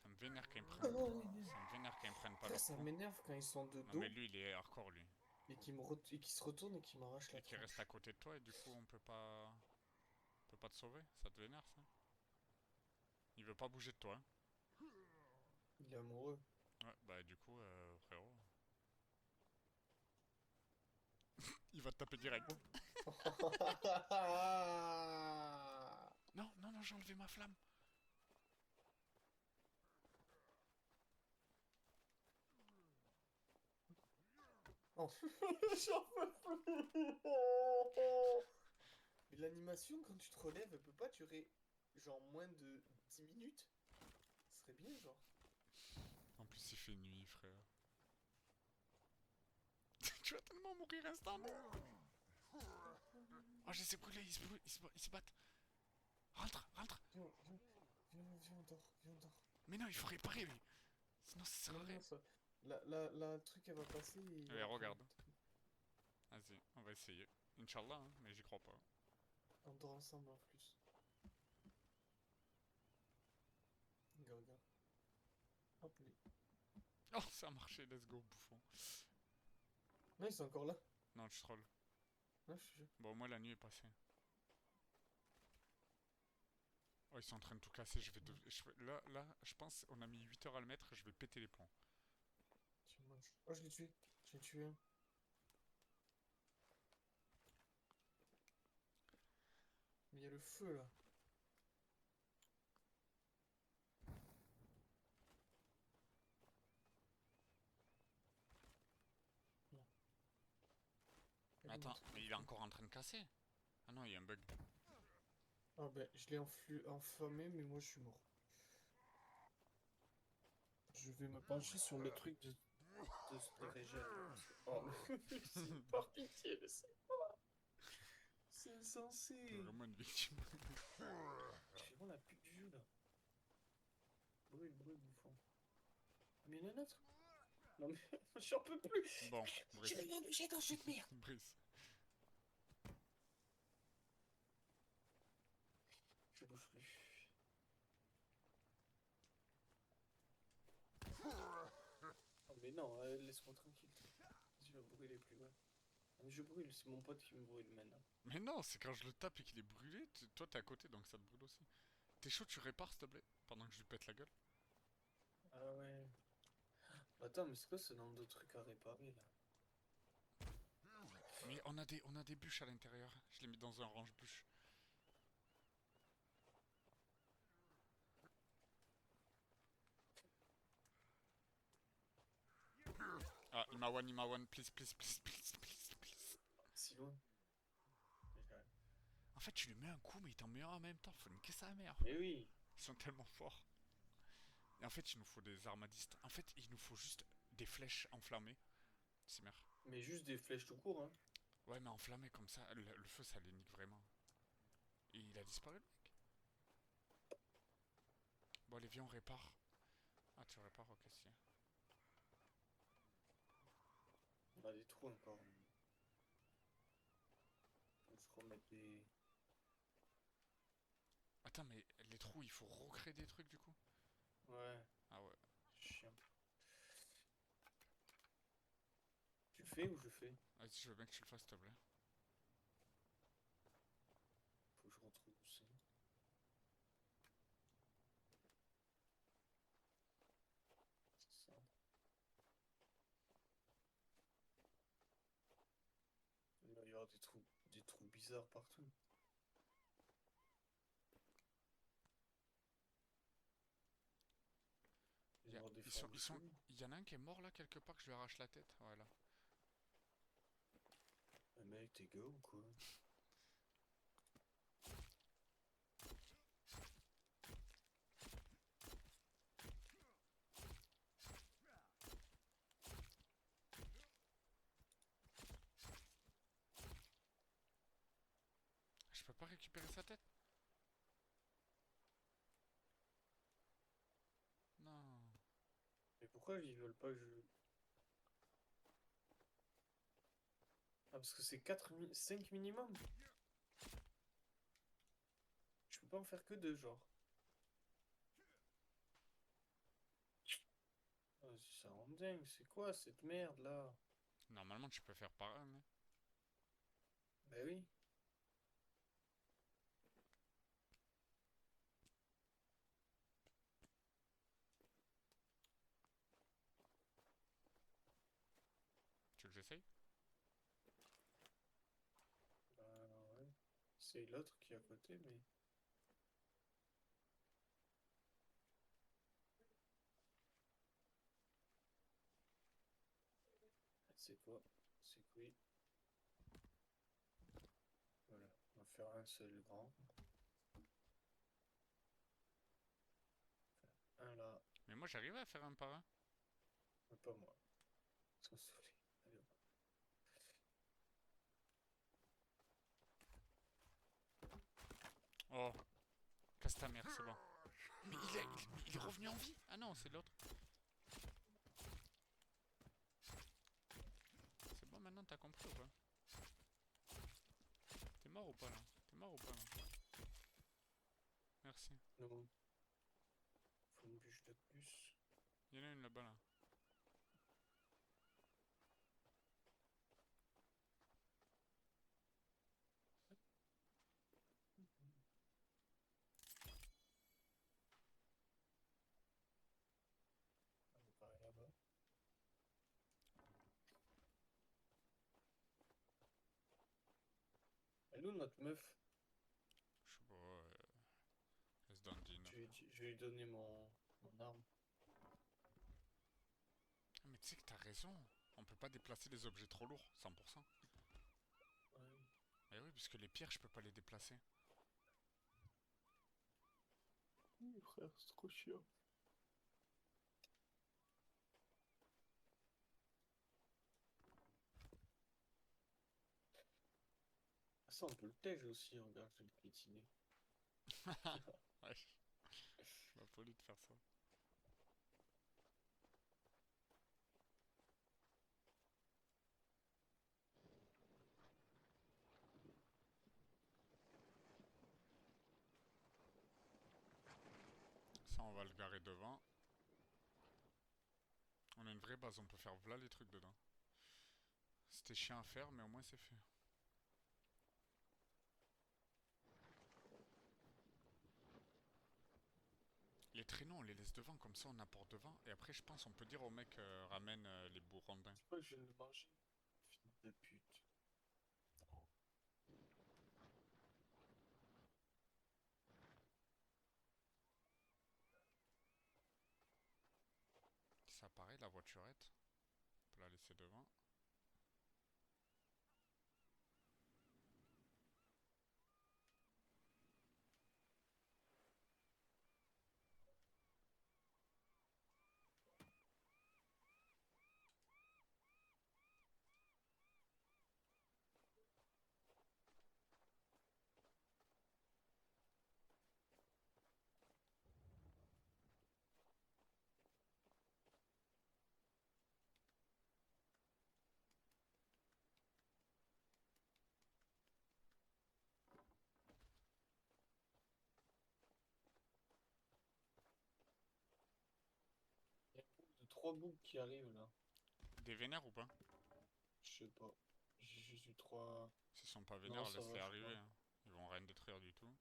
Ça me vénère quand ils Oh, prennent. oh, Ça me vénère quand ils prennent pas frère, leur ça coup. m'énerve quand ils sont de Non mais dos lui il est hardcore lui. et qu'ils se retournent et qu'ils m'arrachent Et la qui reste à tronche. côté de toi et du coup on peut pas. On peut pas te sauver, ça te vénère ça? Il veut pas bouger de toi. Hein. Il est amoureux. Ouais, bah du coup, frérot. Il va te taper direct. Non, non, non, j'ai enlevé ma flamme. Oh. J'en peux plus. Mais l'animation, quand tu te relèves, elle peut pas durer genre moins de 10 minutes? Ce serait bien, genre. En plus il fait nuit, frère. Tu vas tellement mourir instant. Oh, je les ai brûlés, ils se battent. Rentre, rentre. Viens, viens, viens, on dort, viens, on dort. Mais non, il faut réparer lui. Sinon ça sert Non, à rien. non, ça. La truc, elle va passer et il Allez, va prendre regarde. le truc. Vas-y, on va essayer. Inch'Allah, hein, mais j'y crois pas. On dort ensemble en plus. Regarde, regarde. Hop, les. Oh, ça a marché, let's go, bouffon. Non, ils sont encore là. Non, tu trolls. Non, je te jure. Bon, moi la nuit est passée. Oh, ils sont en train de tout casser. Là, je pense on a mis 8 heures à le mettre. Je vais péter les plombs. Tu manges. Oh, je l'ai tué. J'ai tué un. Mais il y a le feu là. Non. Mais Allez, mon attends, truc mais de il est feu. encore en train de casser. Ah non, il y a un bug. Ah ben, je l'ai enflammé, mais moi je suis mort. Je vais me pencher sur le truc de... de se diriger à toi. Oh, mais c'est par pitié, mais c'est insensé. Vraiment une victime. J'ai vraiment la pute du jeu là. Bruit, bouffon. Mais il y en a un autre. Non mais j'en peux plus. Bon, Je Brice. vais m'ennuyer dans cette merde. Brice. Je bouge plus. Oh mais non, laisse-moi tranquille. Je vais brûler plus loin. Non, mais je brûle, c'est mon pote qui me brûle maintenant. Mais non, c'est quand je le tape et qu'il est brûlé, toi t'es à côté donc ça te brûle aussi. T'es chaud, tu répares s'il te plaît pendant que je lui pète la gueule. Ah ouais. Attends, mais c'est quoi ce nombre de trucs à réparer là? Mais on a des bûches à l'intérieur. Je l'ai mis dans un range bûche. Ah, il m'a one, please, please, please, please, please, please. Si loin. En fait, tu lui mets un coup, mais il t'en met un en même temps. Faut niquer sa mère. Mais oui. Ils sont tellement forts. Et en fait, il nous faut des armes à distance. En fait, il nous faut juste des flèches enflammées. C'est merde. Mais juste des flèches tout court, hein. Ouais, mais enflammées comme ça, le feu, ça les nique vraiment. Et il a disparu, le mec. Bon, allez, viens, on répare. Ah, tu répares, ok, si. On a des trous encore. Faut que je remette des. Attends, mais les trous, il faut recréer des trucs du coup. Ouais, Ah ouais. chiant. Tu le fais ou je fais? Vas-y, je veux bien que tu le fasses, s'il te plaît. Faut que je retrouve où c'est. C'est ça. Il va y avoir des trous bizarres partout. Il va y avoir des formes cheloues. Il y en a un qui est mort là quelque part que je lui arrache la tête. Voilà. Mais mec, t'es gars ou quoi? Je peux pas récupérer sa tête. Non. Mais pourquoi ils veulent pas que je. Ah, parce que c'est 5 minimum? Je peux pas en faire que 2, genre. Ah, ça rend dingue, c'est quoi cette merde là? Normalement, tu peux faire par un, mais. Bah oui. Tu veux que j'essaye? Bah ouais. C'est l'autre qui est à côté, mais. C'est quoi? C'est quoi? Voilà. On va faire un seul grand. Un là. Mais moi, j'arrivais à faire un par un. Mais pas moi. Sans saouler. Allez, hop. Oh, casse ta mère, c'est bon. Mais il est revenu en vie. Ah non, c'est l'autre. C'est bon, maintenant, t'as compris ou pas? T'es mort ou pas là? T'es mort ou pas là? Merci. Non. Faut une bûche de plus. Il y en a une là-bas là. On va pareil là-bas. Elle est où notre meuf? Je sais pas, elle se dandine. Je vais lui donner mon arme. Ah, mais tu sais que t'as raison. On peut pas déplacer les objets trop lourds, 100%. Ouais. Mais oui, puisque les pierres, je peux pas les déplacer. Oui, frère, c'est trop chiant. ça, on peut le tège aussi, regarde, je vais le piétiner. Ouais, bah poli de faire ça. Ça, on va le garer devant. On a une vraie base, on peut faire v'là les trucs dedans. C'était chiant à faire, mais au moins c'est fait. Les traîneaux, on les laisse devant, comme ça on apporte devant. Et après, je pense, on peut dire au mec ramène les bourrandins. C'est pas que je viens de le manger. Fils de pute. Ça pareil, la voiturette. On peut la laisser devant. Il y a un groupe de 3 boucs qui arrivent là. Des vénères ou pas? Je sais pas. J'ai juste eu 3. S'ils sont pas Non, vénères, ça laisse-les va, je arriver. crois. Hein. Ils vont rien détruire du tout.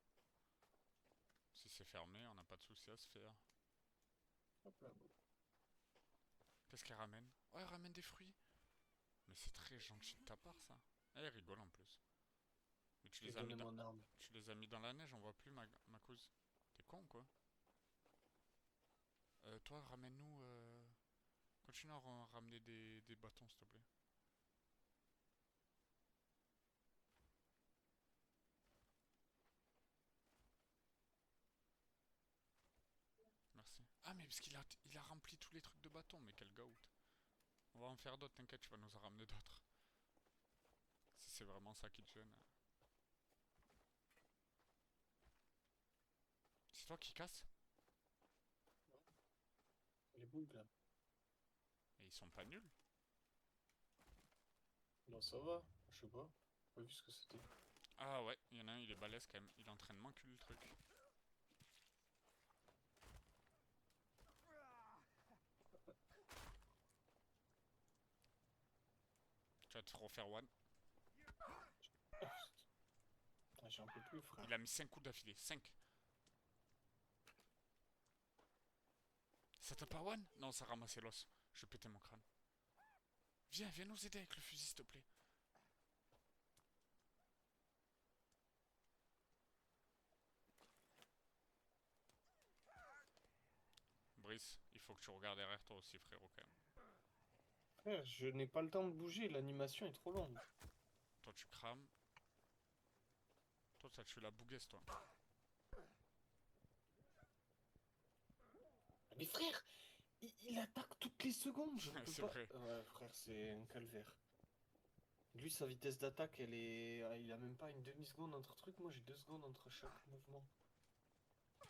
Si c'est fermé, on n'a pas de souci à se faire. Hop là, bon. Qu'est-ce qu'elle ramène? Oh, elle ramène des fruits. Mais c'est très gentil de ta part, ça. Elle rigole en plus. Mais Je t'ai donné mon arme. tu les as mis dans la neige, on voit plus ma cause. T'es con quoi? Toi, ramène-nous. Continue à ramener des bâtons, s'il te plaît. Merci. Ah, mais parce qu'il a rempli tous les trucs de bâtons, mais quel goat. On va en faire d'autres, t'inquiète, tu vas nous en ramener d'autres. Si c'est vraiment ça qui te gêne. C'est toi qui casse? Les boucs là. Et ils sont pas nuls. Bon, ça va. Je sais pas. J'ai pas vu ce que c'était. Ah ouais, il y en a un, il est balèze quand même. Il est en train de m'enculer le truc. Tu vas te refaire one. Ah, j'en peux plus, frère. Il a mis 5 coups d'affilée. 5. Ça t'a pas one? Non, ça ramassait l'os. Je vais péter mon crâne. Viens nous aider avec le fusil, s'il te plaît. Brice, il faut que tu regardes derrière toi aussi, frérot, quand même. Frère, je n'ai pas le temps de bouger. L'animation est trop longue. Toi, tu crames. Toi, ça tue la bouguesse, toi. Mais frère, il attaque toutes les secondes. Je ne peux C'est pas. vrai. Ouais, frère, c'est un calvaire. Lui, sa vitesse d'attaque, elle est. Ah, il a même pas une demi-seconde entre trucs. Moi, j'ai 2 secondes entre chaque mouvement. Oh.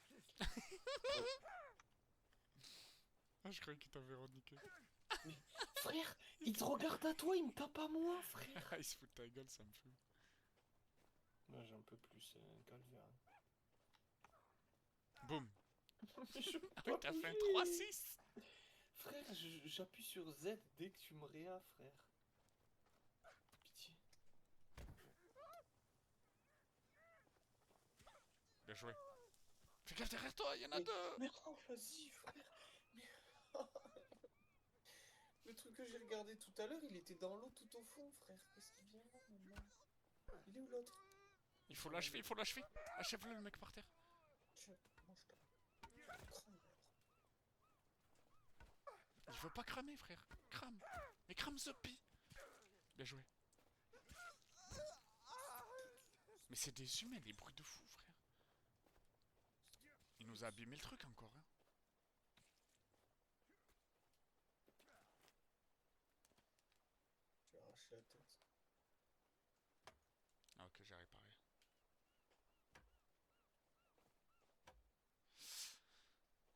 Ah, je croyais qu'il t'avait reniqué. Mais frère, il te regarde à toi, il me tape à moi, frère. Il se fout de ta gueule, ça me fume. Ouais, j'en peux plus, c'est un calvaire. Boum. Je peux Ah oui, pas t'as fait un bouger. 3-6. Frère, j'appuie sur Z dès que tu me réas, frère. Pitié. Bien joué. Fais gaffe derrière toi, il y en a Mais, deux. mais oh, vas-y, frère. Mais... Le truc que j'ai regardé tout à l'heure, il était dans l'eau tout au fond, frère. Qu'est-ce qu'il vient là maintenant? Il est où l'autre? Il faut l'achever, il faut l'achever. Achève-le, le mec par terre. Tiens, mange-toi. Crame. Il veut pas cramer, frère. Crame. Mais crame ce pi. Bien joué. Mais c'est des humains, des bruits de fou, frère. Il nous a abîmé le truc encore, hein. Tu as arraché la tête. Ah ok, j'ai réparé.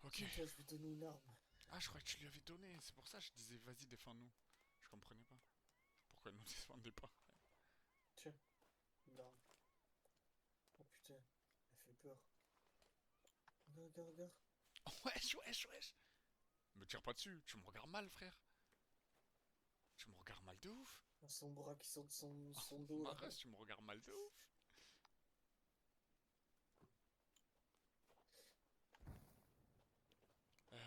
Ok. Tiens, je vais donner une arme. Ah, je croyais que tu lui avais donné. C'est pour ça que je disais vas-y, défends-nous. Je comprenais pas. Pourquoi elle nous défendait pas? Tiens, une arme. Oh putain, elle fait peur. Regarde, regarde, regarde. Wesh, wesh, wesh. Me tire pas dessus. Tu me regardes mal, frère. Tu me regardes mal de ouf. Son bras qui sort de son dos là. Marès, tu me regardes mal de ouf.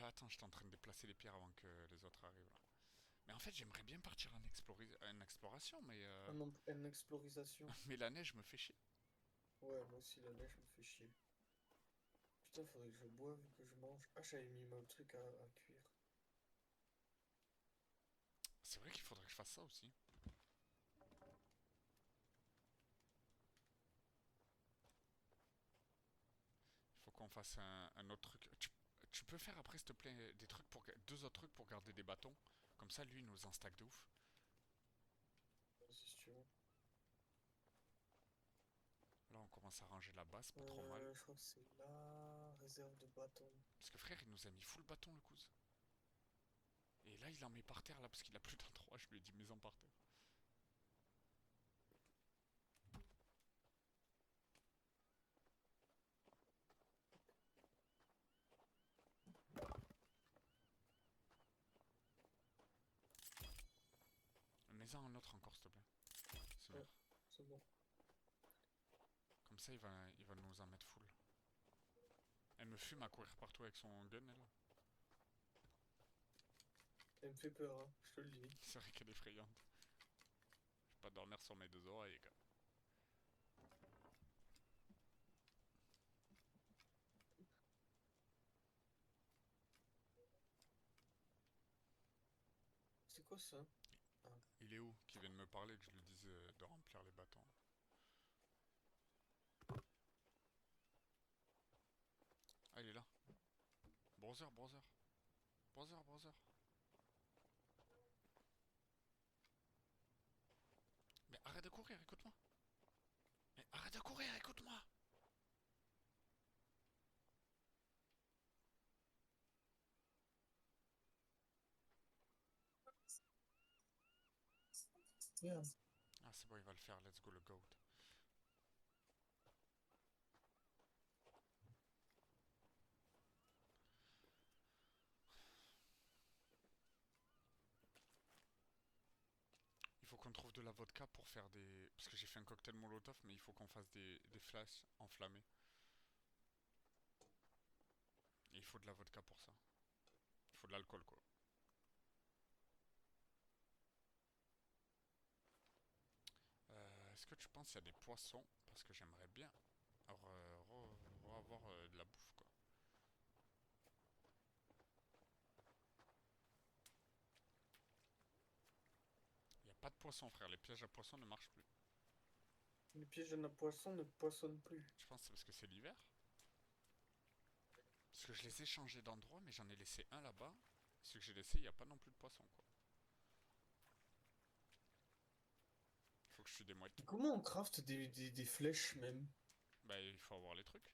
Attends, j'étais en train de déplacer les pierres avant que les autres arrivent là. Mais en fait, j'aimerais bien partir en exploration, mais Une explorisation. mais la neige me fait chier. Ouais, moi aussi, la neige me fait chier. Putain, faudrait que je boive et que je mange. Ah, j'avais mis mon truc à cuire. C'est vrai qu'il faudrait que je fasse ça aussi. Il faut qu'on fasse un autre truc. Tu peux faire après, s'il te plaît, des trucs pour deux autres trucs pour garder des bâtons. Comme ça, lui, il nous en stack de ouf. Vas-y, si tu veux. Là, on commence à ranger la base, pas trop mal. Je crois que c'est là. Réserve de bâton. Parce que frère, il nous a mis full bâton, le cousin. Et là, il en met par terre, là, parce qu'il a plus d'endroit. Je lui ai dit, mets-en par terre. Mets-en un autre encore, s'il te plaît. C'est Ouais, mort. c'est bon. Comme ça, il va nous en mettre full. Elle me fume à courir partout avec son gun, elle. Elle me fait peur, hein, je te le dis. C'est vrai qu'elle est effrayante. Je vais pas dormir sur mes deux oreilles, gars. C'est quoi ça? Ah, Il est où? Qui vient de me parler que je lui dise de remplir les bâtons. Ah, il est là. Browser, browser. Browser, browser. Mais arrête de courir, écoute-moi. Mais arrête de courir, écoute-moi. merde. Ah, c'est bon, il va le faire. Let's go, le goat. Il faut qu'on trouve de la vodka pour faire des... Parce que j'ai fait un cocktail molotov, mais il faut qu'on fasse des flashs enflammés. Et il faut de la vodka pour ça. Il faut de l'alcool, quoi. Est-ce que tu penses qu'il y a des poissons? Parce que j'aimerais bien avoir de la bouffe, quoi. Il n'y a pas de poissons, frère. Les pièges à poissons ne marchent plus. Les pièges à poisson ne poissonnent plus. Je pense que c'est parce que c'est l'hiver. Parce que je les ai changés d'endroit, mais j'en ai laissé un là-bas. Ce que j'ai laissé, il n'y a pas non plus de poissons, quoi. Faut que je tue des mouettes. Et comment on craft des flèches même? Bah, il faut avoir les trucs.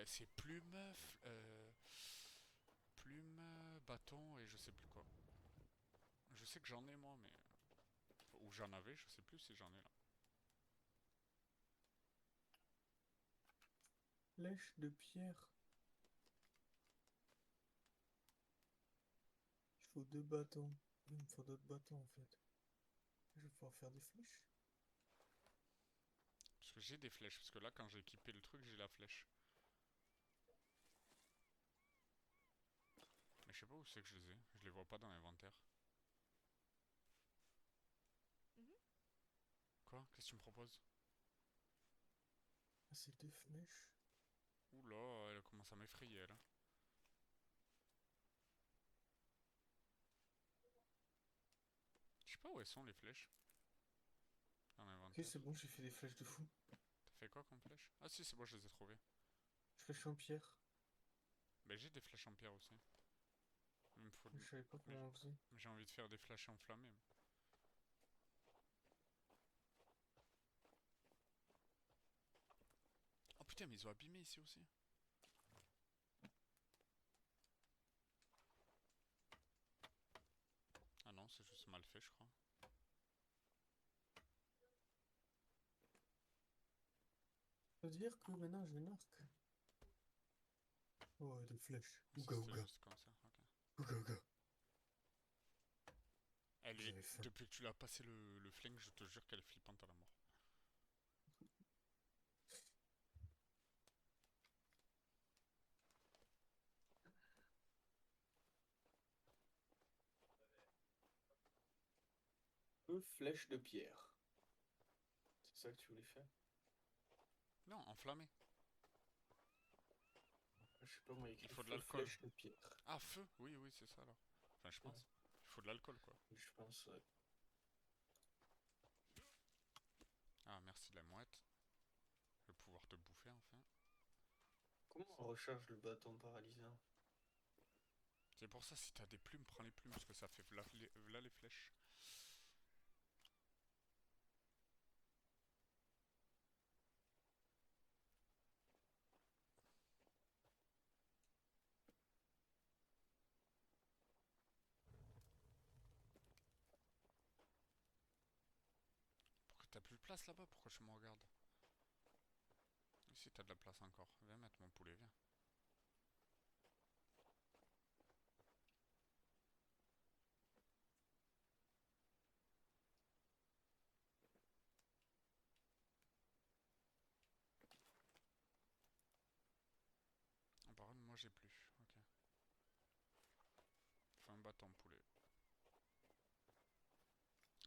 C'est plume, bâton et je sais plus quoi. Je sais que j'en ai moi, mais ou j'en avais, je sais plus si j'en ai là. Flèches de pierre. Il faut deux bâtons. Il me faut d'autres bâtons en fait. Je vais pouvoir faire des flèches. Parce que j'ai des flèches, parce que là quand j'ai équipé le truc, j'ai la flèche. Mais je sais pas où c'est que je les ai. Je les vois pas dans l'inventaire. Quoi? Qu'est-ce que tu me proposes? Ah, c'est deux flèches. Oula, elle commence à m'effrayer elle. Je sais pas où elles sont les flèches. Dans Ok, l'inventaire. c'est bon, j'ai fait des flèches de fou. T'as fait quoi comme flèche? Ah si, c'est bon, je les ai trouvées. Flèches en pierre. Mais j'ai des flèches en pierre aussi. Il me faut Je savais pas mais comment on faisait. j'ai envie de faire des flèches enflammées. putain, mais ils ont abîmé ici aussi. Ah non, c'est juste mal fait, je crois. Ça veut dire que maintenant j'ai un arc. Oh, des flèches. Ça, Ouga c'était ouga. juste comme ça, ok. Ouga ouga. Elle est... J'avais faim. Depuis que tu l'as passé le flingue, je te jure qu'elle est flippante à la mort. Flèche de pierre. C'est ça que tu voulais faire? Non, enflammé. Je sais pas, moi, il y a Il écrit faut de feu l'alcool. flèche de pierre. Ah, feu. Oui, oui, c'est ça alors. Enfin, je Ouais, pense. Il faut de l'alcool, quoi. je pense. Ah, merci la mouette. Je vais pouvoir te bouffer, enfin. Comment on recharge le bâton paralysant? C'est pour ça, si t'as des plumes, prends les plumes, parce que ça fait v'là les flèches. Pourquoi t'as plus de place là-bas? Pourquoi je me regarde? Ici, t'as de la place encore. Viens mettre mon poulet, viens. Ah, par contre, moi j'ai plus. Ok. Fais un bâton poulet.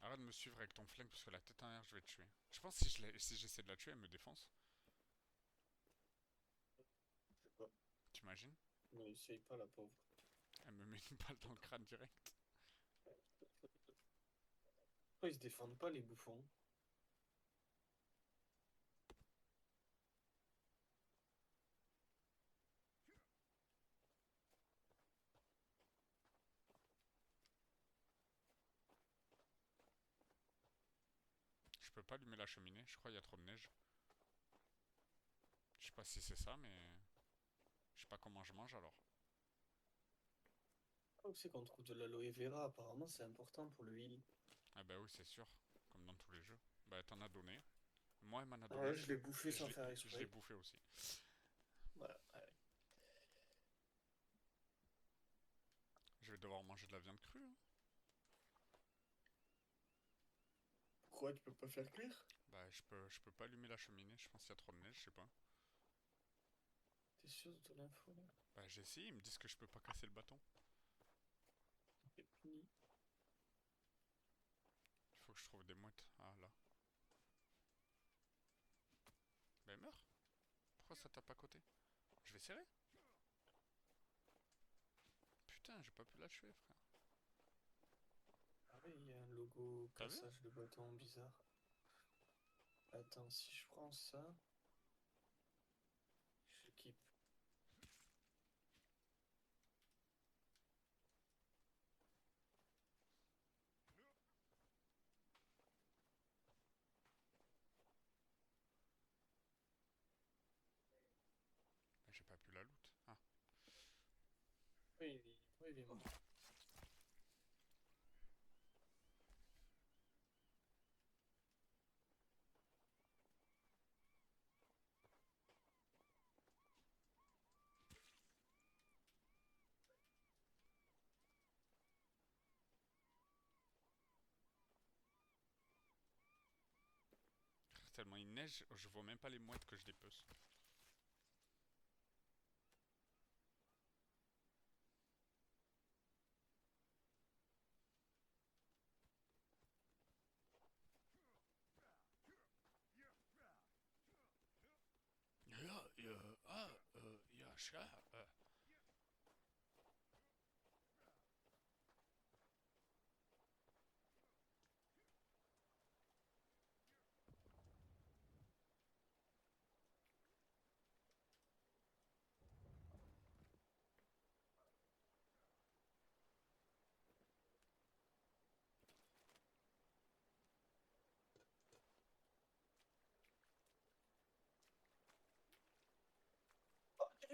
Arrête de me suivre avec ton flingue parce que la tête en l'air, je vais te tuer. Je pense que si j'essaie de la tuer, elle me défonce. Je sais pas. T'imagines? Mais essaye pas, la pauvre. Elle me met une balle dans le crâne direct. Pourquoi ils se défendent pas, les bouffons? Je peux pas allumer la cheminée, je crois qu'il y a trop de neige. Je sais pas si c'est ça, mais... Je sais pas comment je mange alors. Ah, où c'est qu'on trouve de l'aloe vera? Apparemment, c'est important pour le heal. Ah bah oui, c'est sûr. Comme dans tous les jeux. Bah t'en as donné. Moi, elle m'en a Ouais, donné. je l'ai bouffé Et sans faire je l'ai exprès. bouffé aussi. Voilà, allez. Je vais devoir manger de la viande crue, hein. Pourquoi tu peux pas faire cuire? Bah je peux pas allumer la cheminée, je pense qu'il y a trop de neige, je sais pas. T'es sûr de ton info là? Bah j'ai essayé, ils me disent que je peux pas casser le bâton. T'es puni. Il faut que je trouve des mouettes. Ah là. Bah meurs. Pourquoi ça tape à côté? Je vais serrer. Putain, j'ai pas pu la tuer, frère. Ah oui, il y a un logo T'as vu? cassage de bâton bizarre. Attends, si je prends ça, j'équipe. Bah, j'ai pas pu la loot. Ah. Oui, oui, il est mort. Frère, tellement il neige, je vois même pas les mouettes que je dépece. Chat.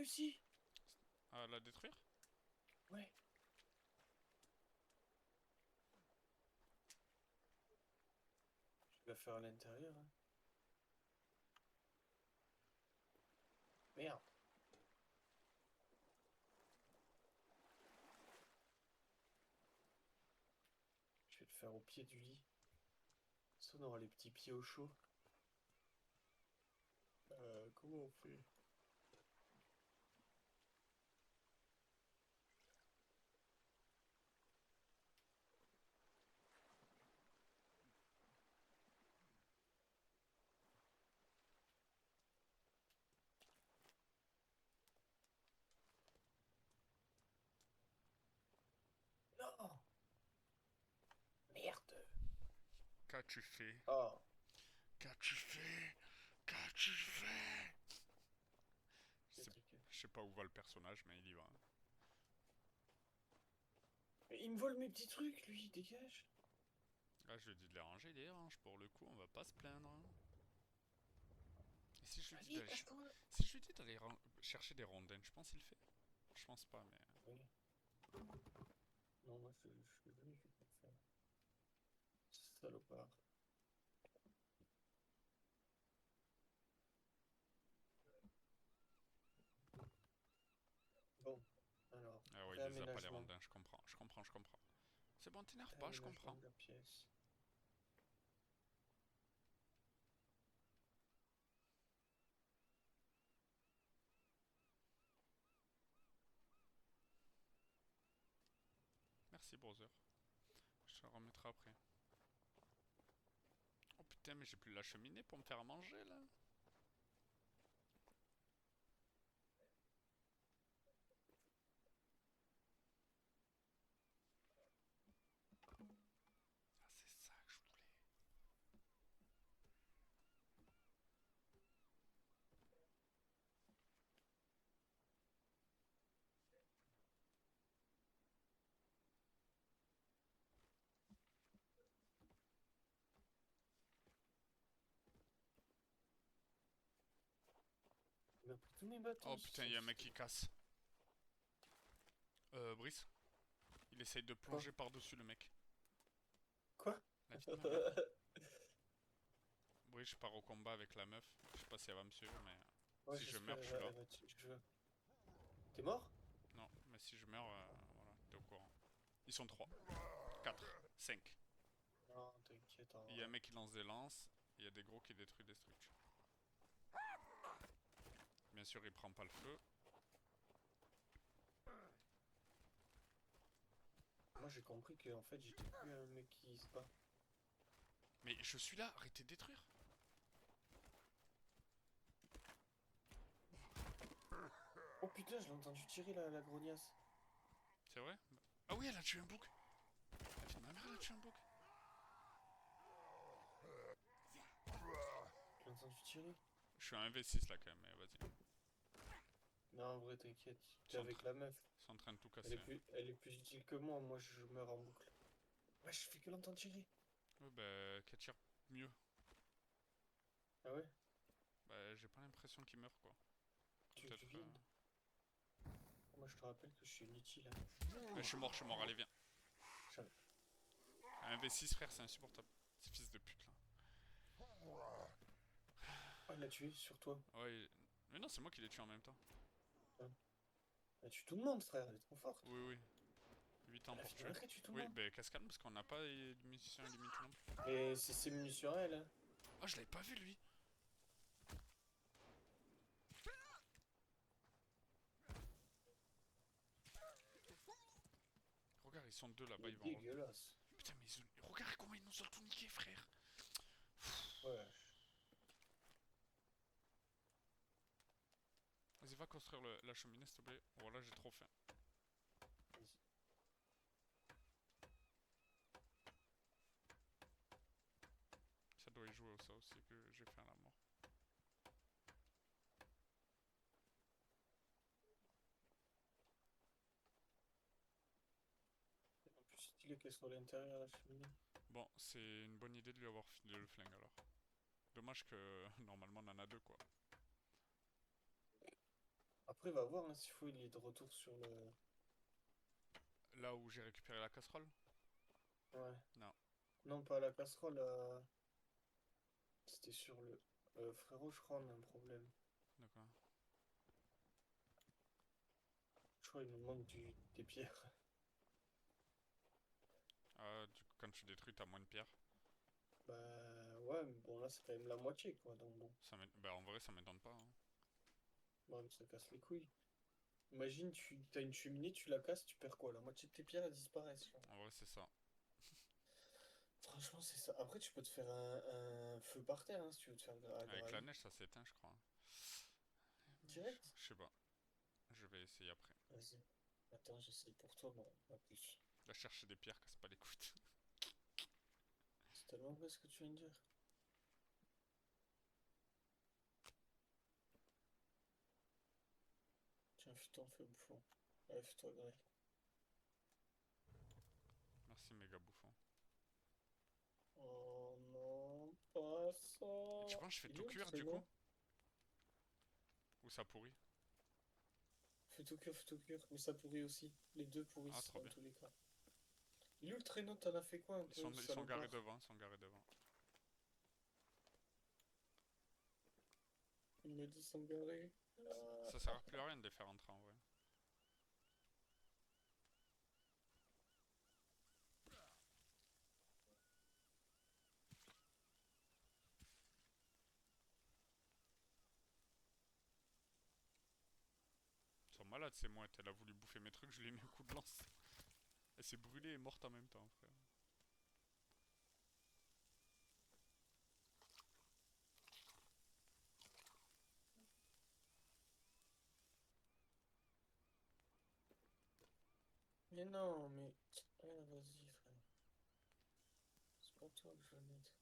réussi! À la détruire? Ouais. Je vais la faire à l'intérieur. Hein. Merde. Je vais le faire au pied du lit. Ça, on aura les petits pieds au chaud. Comment on fait? Non! Merde! Qu'as-tu fait? Oh! Qu'as-tu fait? Qu'as-tu fait? Je Des sais, trucs. je sais pas où va le personnage, mais il y va. Mais il me vole mes petits trucs, lui, dégage! Là, je lui dis de les ranger, il les range. Pour le coup, on va pas se plaindre. Hein. Et si je lui dis Vas-y, d'aller casse-toi! si je lui dis d'aller chercher des rondins, je pense qu'il le fait. Je pense pas, mais Oui. Non, moi, je suis venu, je vais pas le faire. Salopard. Bon, alors, ah ouais, il les a pas les réaménagement. rondins. Je comprends, je comprends, je comprends. C'est bon, t'énerve pas, je Réaménagement comprends. de la pièce. Merci, brother. Je te le remettrai après. Oh putain, mais j'ai plus la cheminée pour me faire à manger là. Ah, c'est ça que je voulais. Il m'a pris tous mes bâtons, Oh ce putain, il y a un mec sacrifié. qui casse. Brice, il essaye de Quoi? plonger par-dessus le mec. Quoi? La vie de ma mère. Brice, je pars au combat avec la meuf. Je sais pas si elle va me suivre, mais Ouais, si je j'espère meurs, je suis là. elle va je veux. T'es mort? Non, mais si je meurs, voilà, t'es au courant. Ils sont 3, 4, 5. Non, t'inquiète, en Il y a un vrai. mec qui lance des lances, il y a des gros qui détruisent des structures. Bien sûr, il prend pas le feu. Moi, j'ai compris que en fait, j'étais plus un mec qui se bat. Mais je suis là, arrêtez de détruire. Oh putain, je l'ai entendu tirer la grognasse. C'est vrai? Ah oui, elle a tué un bouc. La vie de ma mère, elle a tué un bouc. Je l'ai entendu tirer. Je suis à 1v6 là quand même, mais vas-y. Non, en vrai, t'inquiète. Ils T'es sont, avec la meuf. ils sont en train de tout casser. Hein. Elle est plus utile que moi. Moi, je meurs en boucle. Ouais, je fais que l'entendre tirer. Ouais, bah, qu'elle tire mieux. Ah ouais? Bah, j'ai pas l'impression qu'il meurt quoi. Tu Peut-être. devines? Moi, je te rappelle que je suis inutile. Je suis mort, allez, viens. J'avais- À 1v6, frère, c'est insupportable. Ces fils de pute là. Oh, il l'a tué sur toi. Ouais, mais non, c'est moi qui l'ai tué en même temps. Hein. Elle tue tout le monde, frère. Elle est trop forte. Oui, oui. 8 ans La pour vie de tuer. ma mère, elle tue tout le Oui, monde. bah, casse calme parce qu'on n'a pas de munitions illimitées non plus. Et c'est munitions à elle. Hein. Oh, je l'avais pas vu lui. Regarde, ils sont deux Il là-bas, est ils vont. dégueulasse. Putain, mais regarde comment ils nous ont tout niqué, frère. Ouais. Vas-y, va construire la cheminée, s'il te plaît. Voilà, j'ai trop faim. Vas-y. Ça doit y jouer ça aussi que j'ai faim à la mort. En plus, stylé qu'elle soit à l'intérieur de la cheminée. Bon, c'est une bonne idée de lui avoir filé le flingue alors. Dommage que normalement on en a deux quoi. Après, va voir hein, s'il faut, il est de retour sur le. Là où j'ai récupéré la casserole? Ouais. Non, Non, pas la casserole. C'était sur le. Frérot, je crois, on a un problème. d'accord. Je crois qu'il nous manque des pierres. Ah, du coup, quand tu détruis, t'as moins de pierres. Bah ouais, mais bon, là, c'est quand même la moitié, quoi. Donc bon, Bah, en vrai, ça m'étonne pas, hein. ouais, mais ça casse les couilles. Imagine, tu as une cheminée, tu la casses, tu perds quoi? La moitié de tes pierres, elles disparaissent. Genre. En vrai, c'est ça. Franchement, c'est ça. Après, tu peux te faire un feu par terre hein, si tu veux te faire à Avec la grailler. neige, ça s'éteint, je crois. Direct? Je sais pas. Je vais essayer après. Vas-y. Attends, j'essaye pour toi, bon, à plus. Là, chercher des pierres, casse pas les coudes. C'est tellement vrai ce que tu viens de dire. Tiens, fais-toi un feu bouffon. Allez, fais-toi griller. Merci, méga bouffon. Oh non, pas Et tu ça. penses que je fais Il tout est où le cuire, du coup? traîneau? Ou ça pourrit? Fais tout cuire, mais ça pourrit aussi. Les deux Ah, pourrissent trop dans bien. tous les cas. Il est où le traîneau? T'en as fait quoi un peu, Ils sont garés salopard? devant, ils sont garés devant. Il me dit s'engarer. Ça sert plus à rien de les faire entrer en vrai. Ils sont malades ces mouettes, elle a voulu bouffer mes trucs, je lui ai mis un coup de lance. Elle s'est brûlée et morte en même temps, frère. Mais non, mais. Vas-y, frère. C'est pas toi que je veux mettre.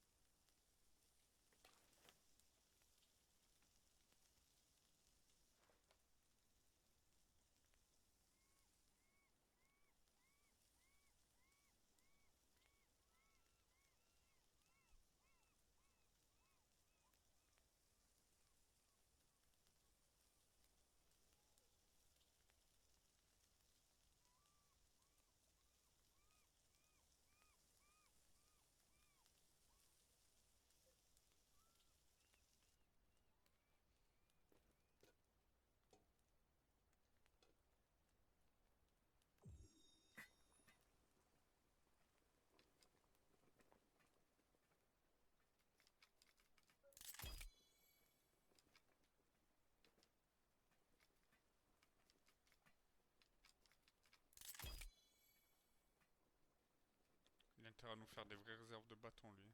Il a intérêt à nous faire des vraies réserves de bâtons, lui.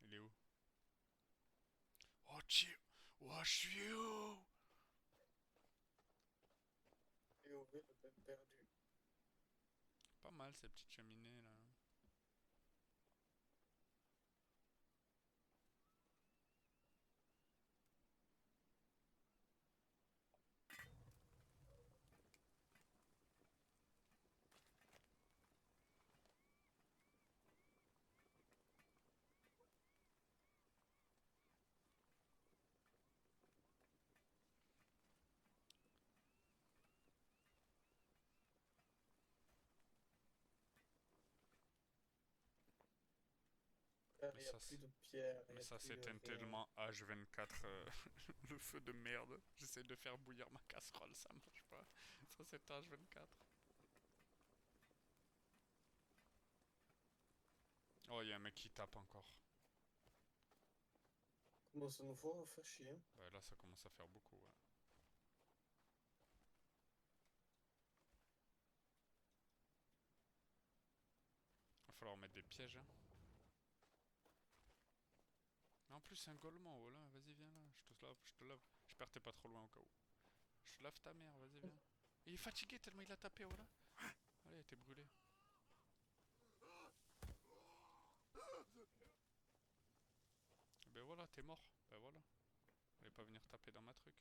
Il est où? Oh, tiens! Oh, je suis où? Et au le peine perdu. Pas mal ces petites cheminées là. Frère, Mais il n'y a ça, plus de pierre, il mais n'y a ça plus de s'éteint rien. tellement H24, le feu de merde. J'essaie de faire bouillir ma casserole, ça marche pas. Ça s'éteint H24. Oh, il y a un mec qui tape encore. Comment ça nous faut faire chier? Hein. Bah là, ça commence à faire beaucoup, ouais. Va falloir mettre des pièges, hein. Mais en plus, c'est un golemon, oh là. Vas-y, viens là. Je te lave, je te lave. J'espère que t'es pas trop loin au cas où. Je te lave ta mère, vas-y, viens. Il est fatigué tellement il a tapé, oh là. Allez, t'es brûlé. Ben voilà, t'es mort. Ben voilà. Fallait pas venir taper dans ma truc.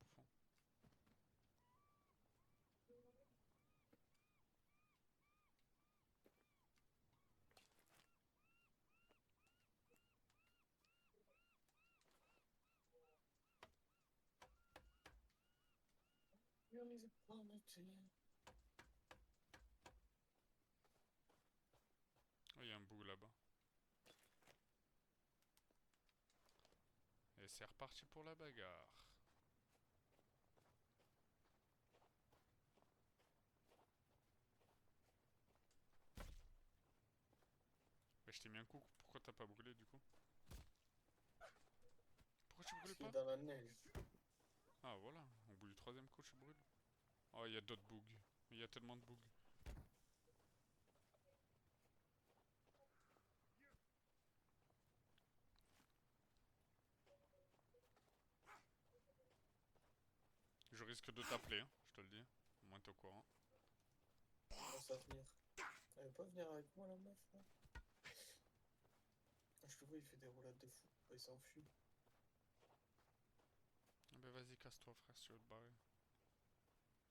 Bouffon. Oh, il y a un bout là-bas. Et c'est reparti pour la bagarre. Bah, je t'ai mis un coup, pourquoi t'as pas brûlé du coup? Pourquoi tu Parce brûles qu'il est pas? dans la neige. Ah voilà, au bout du troisième coup tu brûles. Oh, il y a d'autres bugs. Il y a tellement de bugs. Je risque de t'appeler, hein, je te le dis. Au moins t'es au courant. Commence à venir. Elle veut pas venir avec moi, la meuf, là? Ah, je le vois, il fait des roulades de fou. Il s'enfuit. Ah bah vas-y, casse-toi frère si tu veux te barrer.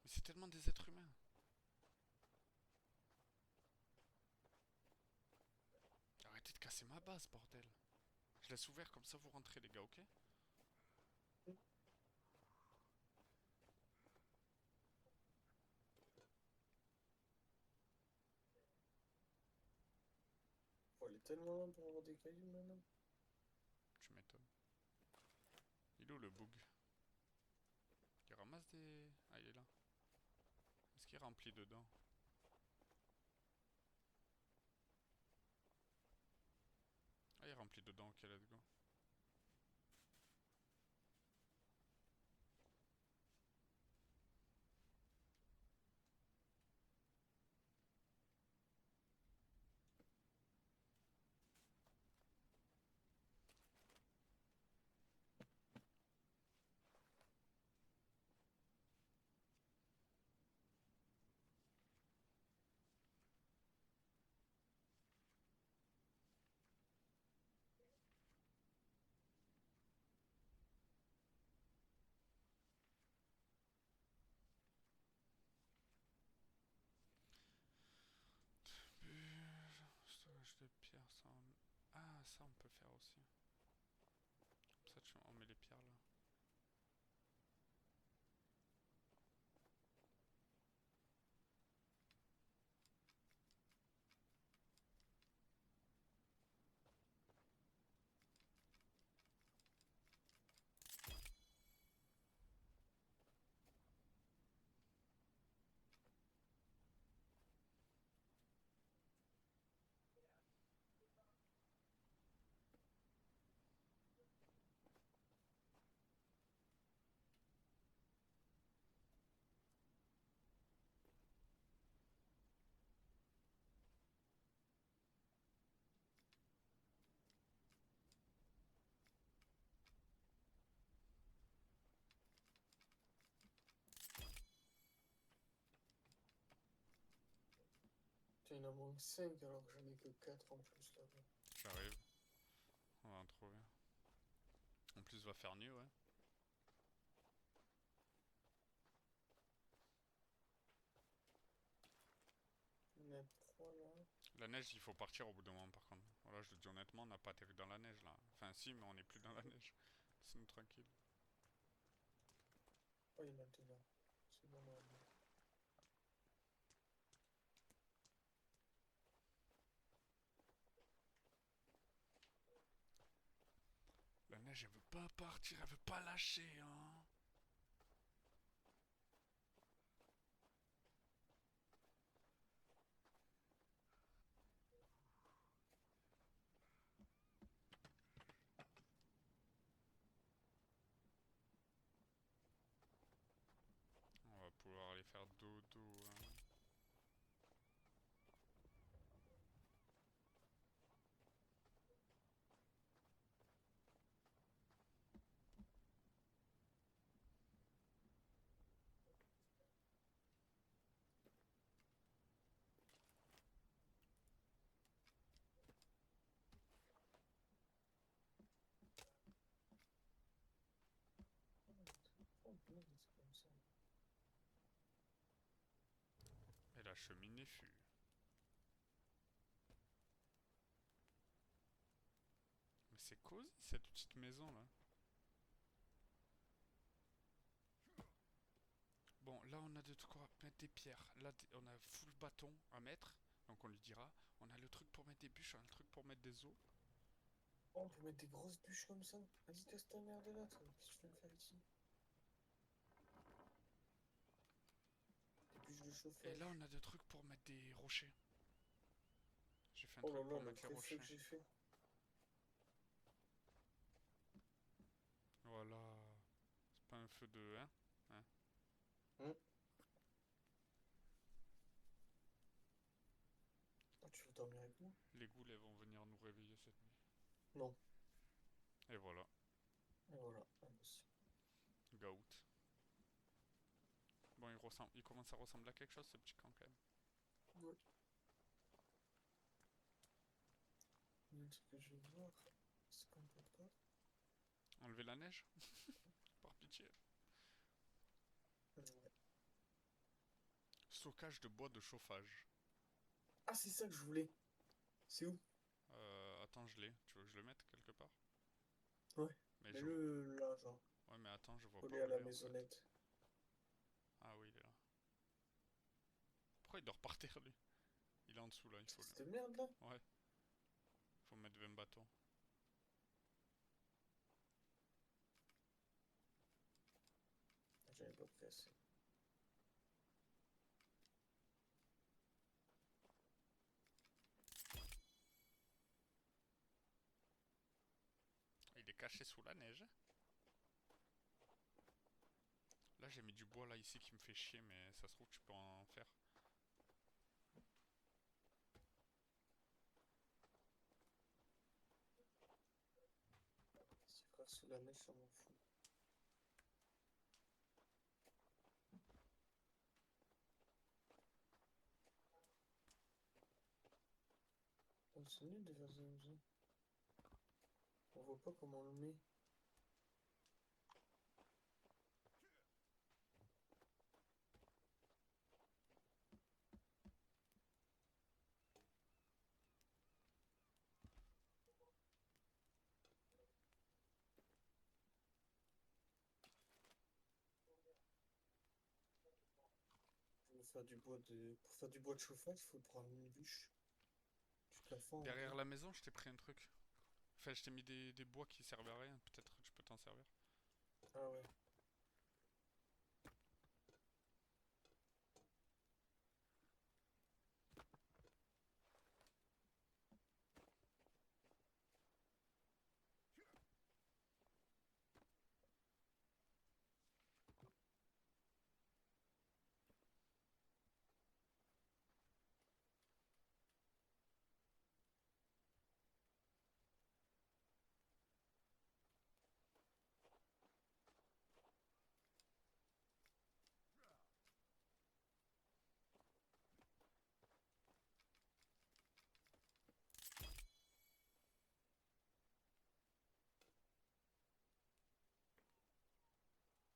Mais c'est tellement des êtres humains. Arrêtez de casser ma base, bordel. Je laisse ouvert comme ça vous rentrez les gars, ok? Faut aller tellement loin pour avoir des cailloux maintenant. Tu m'étonnes. Il est où le bug? Il ramasse des... Ah il est là. Est-ce qu'il est rempli dedans? Ah il est rempli dedans, ok let's go. Storage de pierre, ça on... Ah ça on peut faire aussi. Comme ça on met les pierres là. Putain, il en manque 5 alors que j'en ai que 4 en plus là-bas. J'arrive. On va en trouver. En plus va faire nuit ouais. Il y en a 3 là. La neige il faut partir au bout d'un moment par contre. Voilà je le dis honnêtement on n'a pas atterri dans la neige là. Enfin si mais on n'est plus dans la neige. Laissez-nous tranquille. Oh, il y en a 2 là. C'est bon, normalement. La neige elle veut pas partir, elle veut pas lâcher hein. On va pouvoir aller faire dodo hein. Oh, punaise, c'est comme ça. Et la cheminée fut. Mais c'est cosy cette petite maison là. Bon là on de quoi mettre des pierres. Là, on a full bâton à mettre. Donc on lui dira. On a le truc pour mettre des bûches, on a le truc pour mettre des os. Oh, on peut mettre des grosses bûches comme ça. Vas-y, casse ta merde là, toi. Qu'est-ce que tu veux me faire ici? Des bûches de Et là, chauffage. on a des trucs pour mettre des rochers. J'ai fait un Oh là truc là, pour le mettre les pré-feu rochers. que j'ai fait. Voilà. C'est pas un feu de... Hein, hein. Hum. Oh, tu veux dormir avec moi? Les ghouls, elles vont venir nous réveiller cette nuit. Non. Et voilà. Et voilà. Ah, merci. Goat. Bon, il commence à ressembler à quelque chose, ce petit camp, quand même. Ouais. Il y a un truc que je veux voir. C'est qu'on peut pas. Enlever la neige. Par pitié. Ouais. Stockage de bois de chauffage. Ah, c'est ça que je voulais. C'est où? Attends, je l'ai. Tu veux que je le mette quelque part? Ouais. Mais je... Mets-le là, genre. Ouais, mais attends, je vois pas Collé où à il la est en fait. maisonnette. Ah oui, il est là. Pourquoi il dort par terre, lui? Il est en dessous, là, il faut le... Cette merde là? Ouais, faut mettre 20 bâtons. J'avais pas pris assez. Il est caché sous la neige. Là, j'ai mis du bois, là, ici, qui me fait chier, mais ça se trouve, tu peux en faire. C'est quoi sous la neige, ça m'en fout. Oh, c'est nul de faire ça comme ça. On voit pas comment on le met. Pour faire du bois de... Pour faire du bois de chauffage, il faut prendre une bûche. Tu te la fends en Derrière deux. la maison, je t'ai pris un truc. Enfin, je t'ai mis des bois qui servent à rien. Peut-être que tu peux t'en servir. Ah ouais.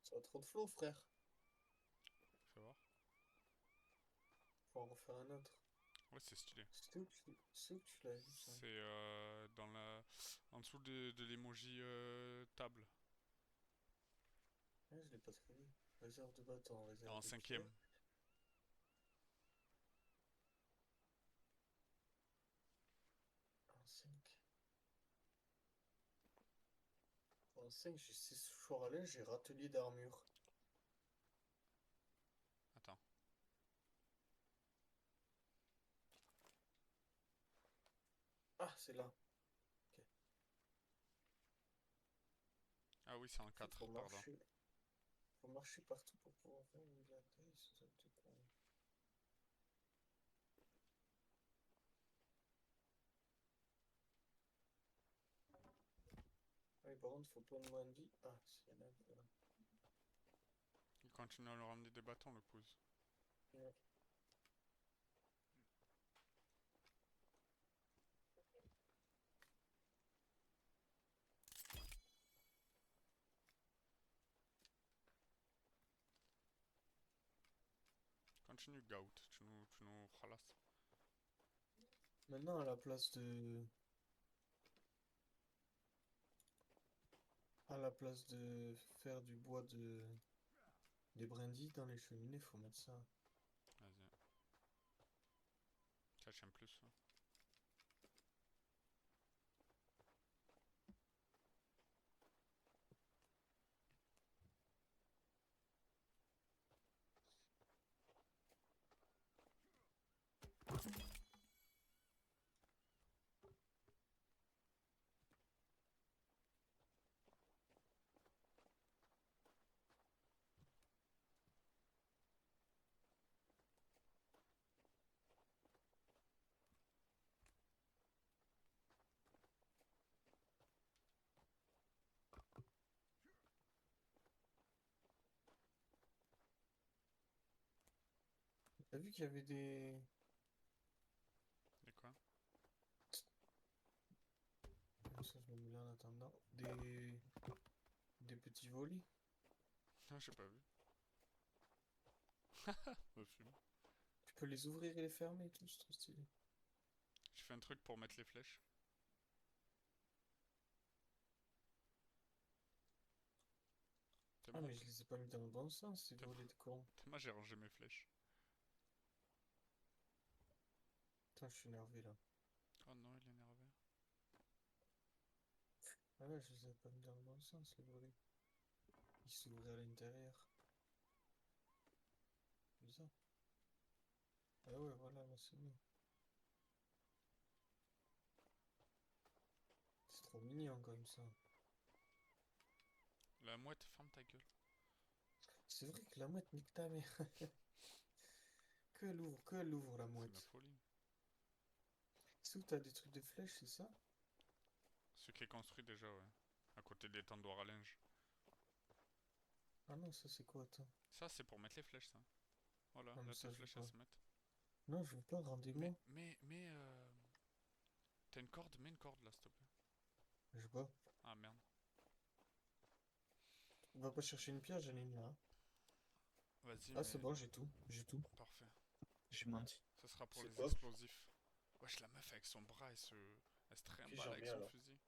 Ça a trop de flow, frère. Fais voir. Faut en refaire un autre. Ouais, c'est stylé. C'est où que tu l'as vu, ça? C'est dans la... En dessous de l'emoji table. Ouais, je l'ai pas trouvé. Réserve de bâton, réserve En de cinquième. pierre. En 5. En 5, j'ai 6 choix à l'aise, j'ai râtelier d'armure. Attends. Ah, c'est là. Ok. Ah oui, c'est en En fait, 4, pardon. faut marcher partout pour pouvoir faire une taille, c'est ça le truc, con. Ah oui, par contre, faut pas de moins de vie. Ah, si, y en a un peu là. Il continue à nous ramener des bâtons, le pouce. Ouais. Continue, Gout. Tu nous ralasses. Maintenant, à la place de... À la place de faire du bois de Des brindilles dans les cheminées, faut mettre ça. Vas-y. Ça, j'aime plus ça. T'as vu qu'il y avait des... Et quoi? Comment ça, je me mets là en attendant. Des petits volets. Non, j'ai pas vu. Me fume. Tu peux les ouvrir et les fermer et tout, c'est trop stylé. Je fais un truc pour mettre les flèches. T'es Ah, moi, mais je les ai pas mis dans le bon sens, ces t'es moi, volets de con. t'es moi, j'ai rangé mes flèches. Putain, je suis énervé là. Oh non, il est énervé. Ah ouais, je les ai pas mis dans le bon sens, les volets. Ils s'ouvraient à l'intérieur. Bizarre. Ah ouais, voilà, là c'est mieux. C'est trop mignon comme ça. La mouette, ferme ta gueule. C'est vrai que la mouette nique ta mère. Que elle ouvre la C'est ma mouette. folie. C'est où t'as des trucs de flèches, c'est ça? Ce qui est construit déjà, ouais. À côté des tendoirs à linge. Ah non, ça c'est quoi, attends? Ça, c'est pour mettre les flèches, ça. Voilà, Non, mais là, tes ça je veux flèches, elles pas. se mettent. Non, je veux pas, rendez-moi. T'as une corde? Mets une corde là, s'il te plaît. Je veux pas. Ah merde. On va pas chercher une pierre, j'en ai une là. Vas-y, Ah, c'est mais. bon, j'ai tout. J'ai tout. Parfait. J'ai menti. Ça sera pour C'est les quoi? explosifs. Wesh, la meuf avec son bras, elle se Ok, trimballe j'en avec mets son alors. fusil.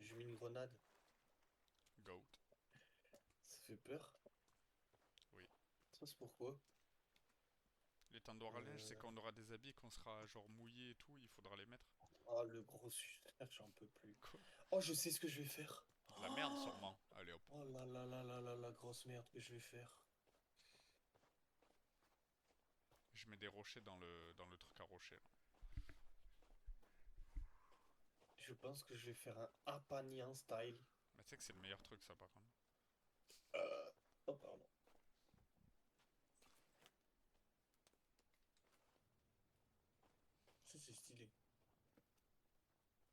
J'ai mis une grenade. Goat. Ça fait peur. Oui. Ça, c'est pourquoi? Les tendoirs à linge, c'est Euh... quand on aura des habits, qu'on sera genre mouillé et tout, il faudra les mettre. Ah, le gros suceur, j'en peux plus. Quoi? Oh, je sais ce que je vais faire. La merde, Oh, sûrement. Allez hop. oh là là là là là, la grosse merde que je vais faire. Je mets des rochers dans le truc à rocher, là. Je pense que je vais faire un Apanian style. Mais tu sais que c'est le meilleur truc, ça, par contre. Oh, pardon. Ça, c'est stylé.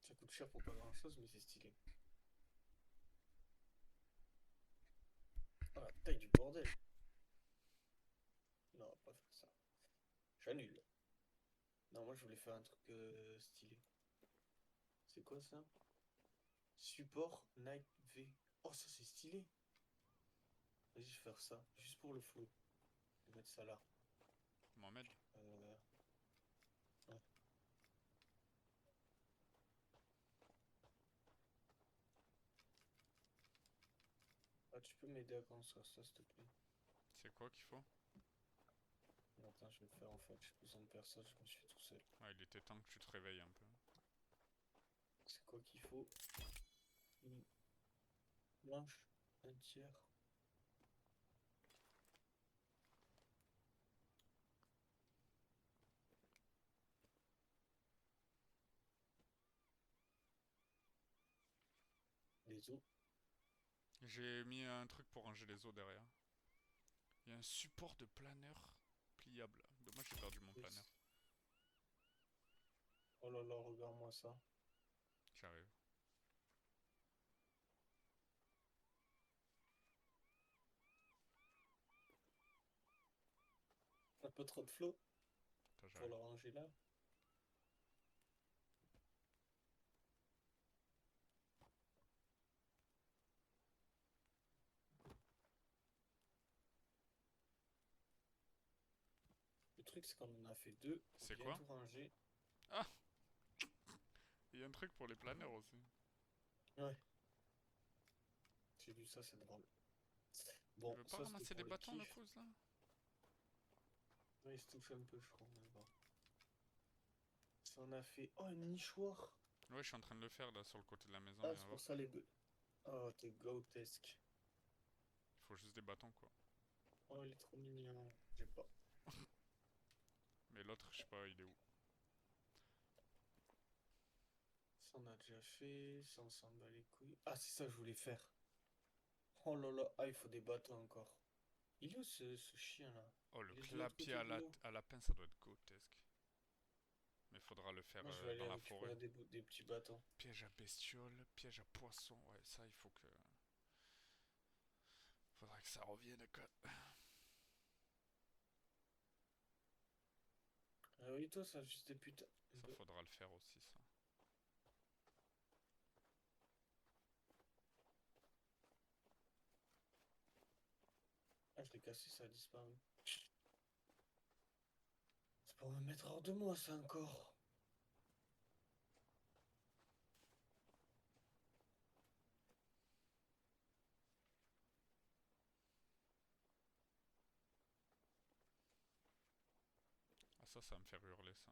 Ça coûte cher pour pas grand chose, mais c'est stylé. Oh, la taille du bordel. Non, on va pas faire ça. J'annule. Non, moi, je voulais faire un truc stylé. C'est quoi ça? Support Night V. Oh, ça, c'est stylé. Vas-y, je vais faire ça. Juste pour le flow. Je vais mettre ça là. Mohamed, Euh, ouais. Ah, tu peux m'aider à construire ça, s'il te plaît? c'est quoi qu'il faut? Non, attends, je vais le faire en fait. J'ai besoin de personne, je me suis fait tout seul. Ah, il était temps que tu te réveilles un peu. C'est quoi qu'il faut? Une planche, un tiers. Les os. J'ai mis un truc pour ranger les os derrière. Il y a un support de planeur pliable. Dommage, j'ai perdu mon planeur. Oh là là, regarde-moi ça. J'arrive. Un peu trop de flow Attends, pour j'arrive. le ranger là. Le truc, c'est qu'on en a fait deux. Faut C'est bien quoi? tout ranger. Ah! Il y a un truc pour les planeurs aussi. Ouais. J'ai vu ça, c'est drôle. Il Bon, veut pas ça c'était ramasser des pour le bâtons, le kiff. cause là? Ouais, il se touche un peu, je crois, mais bon. Ça en a fait. Oh, une nichoir! Ouais, je suis en train de le faire là sur le côté de la maison, Ah, viens c'est voir. pour ça les deux. Oh, t'es grotesque. Il faut juste des bâtons quoi. Oh, il est trop mignon. J'ai pas. Mais l'autre, je sais pas, il est où? Ça on a déjà fait. Ça on s'en bat les couilles. Ah, c'est ça que je voulais faire. Oh là là. Ah, il faut des bâtons encore. Il est où ce chien là? Oh, le Il est de l'autre clapier côté de l'eau. à lapin, ça doit être grotesque. Mais faudra le faire Moi, je vais dans aller la forêt. récupérer des petits bâtons. Piège à bestioles, piège à poissons. Ouais, ça, il faut que. Faudra que ça revienne quoi. Ah oui, toi, ça a juste des putains. Ça, faudra le faire aussi, ça. Ah, je l'ai cassé, ça a disparu. C'est pour me mettre hors de moi, ça encore. Ah, ça va me faire hurler, ça.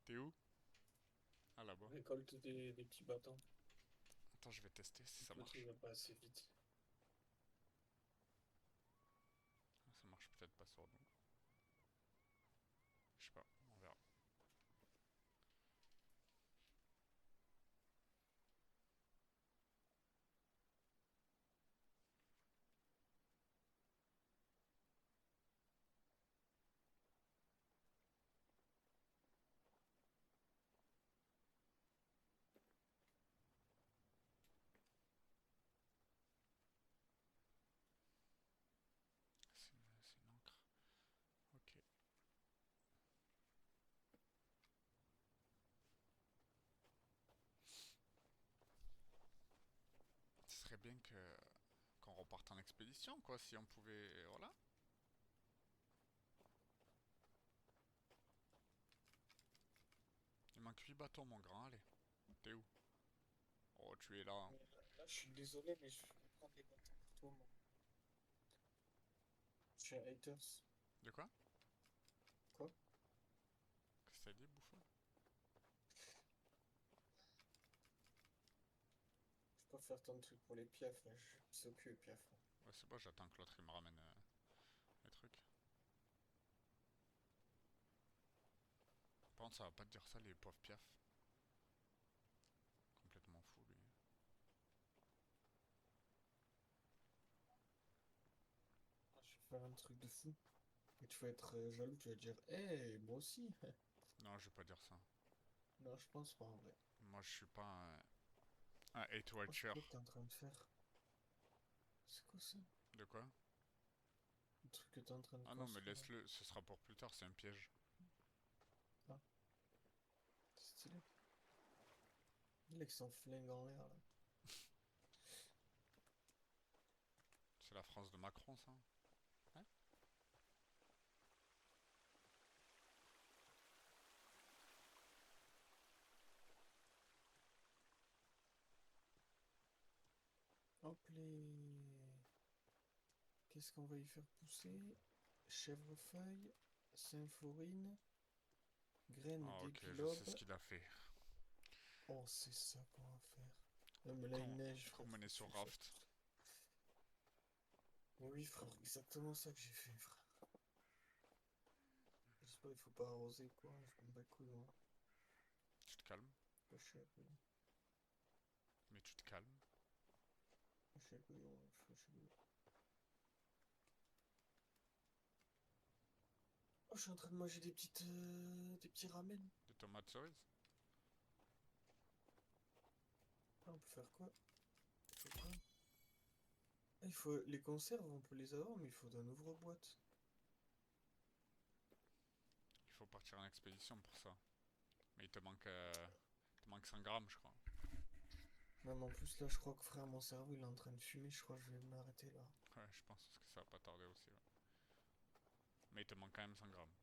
T'es où? Ah, là-bas. Récolte des petits bâtons. Attends, je vais tester si ça Le truc marche. va pas assez vite. Ah, ça marche peut-être pas sur nous. Je sais pas, on verra. C'est une encre. Ok. Ce serait bien que qu'on reparte en expédition, quoi, si on pouvait. Voilà. Il manque 8 bâtons, mon grand, allez. T'es où? Oh, tu es là, hein. Mais là, je suis désolé, mais je vais prendre les bâtons pour toi, moi. Je suis un haters. De quoi? Quoi? Qu'est-ce que t'as dit, bouffon? Je peux pas faire ton truc pour les piafs, là. Je suis au cul, piaf. Ouais, c'est bon, j'attends que l'autre il me ramène les trucs. Par contre, ça va pas te dire ça, les pauvres piaf. Complètement fou, lui. Je vais faire un truc de fou. Et tu vas être jaloux, tu vas dire, hé, moi aussi. Non, je vais pas dire ça. Non, je pense pas en vrai. Moi, je suis pas un hate Oh, c'est watcher. quoi que t'es en train de faire? C'est quoi ça? De quoi? Le truc que t'es en train de Ah non, mais construire là. laisse-le, ce sera pour plus tard, c'est un piège. Ah, c'est stylé. Il avec son flingue en l'air là. C'est la France de Macron, ça? Hein? Hop les. Qu'est-ce qu'on va y faire pousser? Chèvrefeuille, symphorine, graines Ah, ok, je sais ce d'épilobe. qu'il a fait. Oh, c'est ça qu'on va faire. Non, mais là, il neige, frère. Comme on est Faut sur que ça Raft. pousse. Oui, frère, exactement ça que j'ai fait, frère. Je sais pas, il faut pas arroser quoi. Je m'en bats les couilles, moi. Tu te calmes, Pas chier, couille. mais tu te calmes. Pas chier, couille, ouais, pas chier, couille. Oh, je suis en train de manger des petits ramen. Des tomates cerises? Ah, on peut faire quoi? On fait quoi? Ah, il faut les conserves, on peut les avoir, mais il faut d'un ouvre-boîte. Il faut partir en expédition pour ça. Mais il te manque 100 grammes, je crois. Même en plus, là, je crois que frère, mon cerveau, il est en train de fumer. Je crois que je vais m'arrêter là. Ouais, je pense que ça va pas tarder aussi, ouais. Mais il te manque quand même 100 grammes.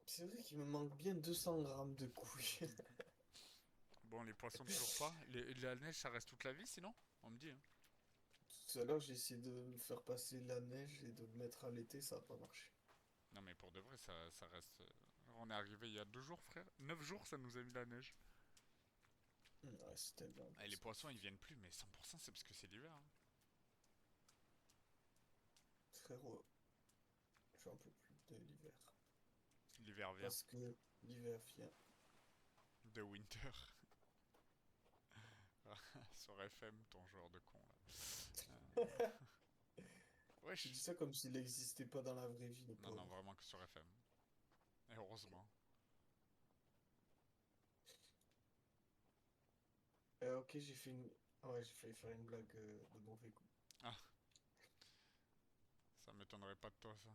C'est vrai qu'il me manque bien 200 grammes de couilles. Bon, les poissons, toujours pas. La neige, ça reste toute la vie, sinon? On me dit, hein. Tout à l'heure, j'ai essayé de me faire passer la neige et de me mettre à l'été, ça n'a pas marché. Non, mais pour de vrai, ça reste. On est arrivé il y a 2 jours, frère. 9 jours, ça nous a mis la neige. Ouais, c'est tellement Et les impossible. poissons, ils viennent plus, mais 100%, c'est parce que c'est l'hiver, hein. Frérot, j'en peux plus de l'hiver. L'hiver vient. Parce que l'hiver vient. De winter. Sur FM, ton joueur de con, là. Tu dis Wesh. ça comme s'il n'existait pas dans la vraie vie, le Non, non, pauvre. vraiment que sur FM. Et heureusement. Ok, j'ai fait une... Ah ouais, j'ai failli faire une blague de mauvais goût. Ah, ça m'étonnerait pas de toi, ça.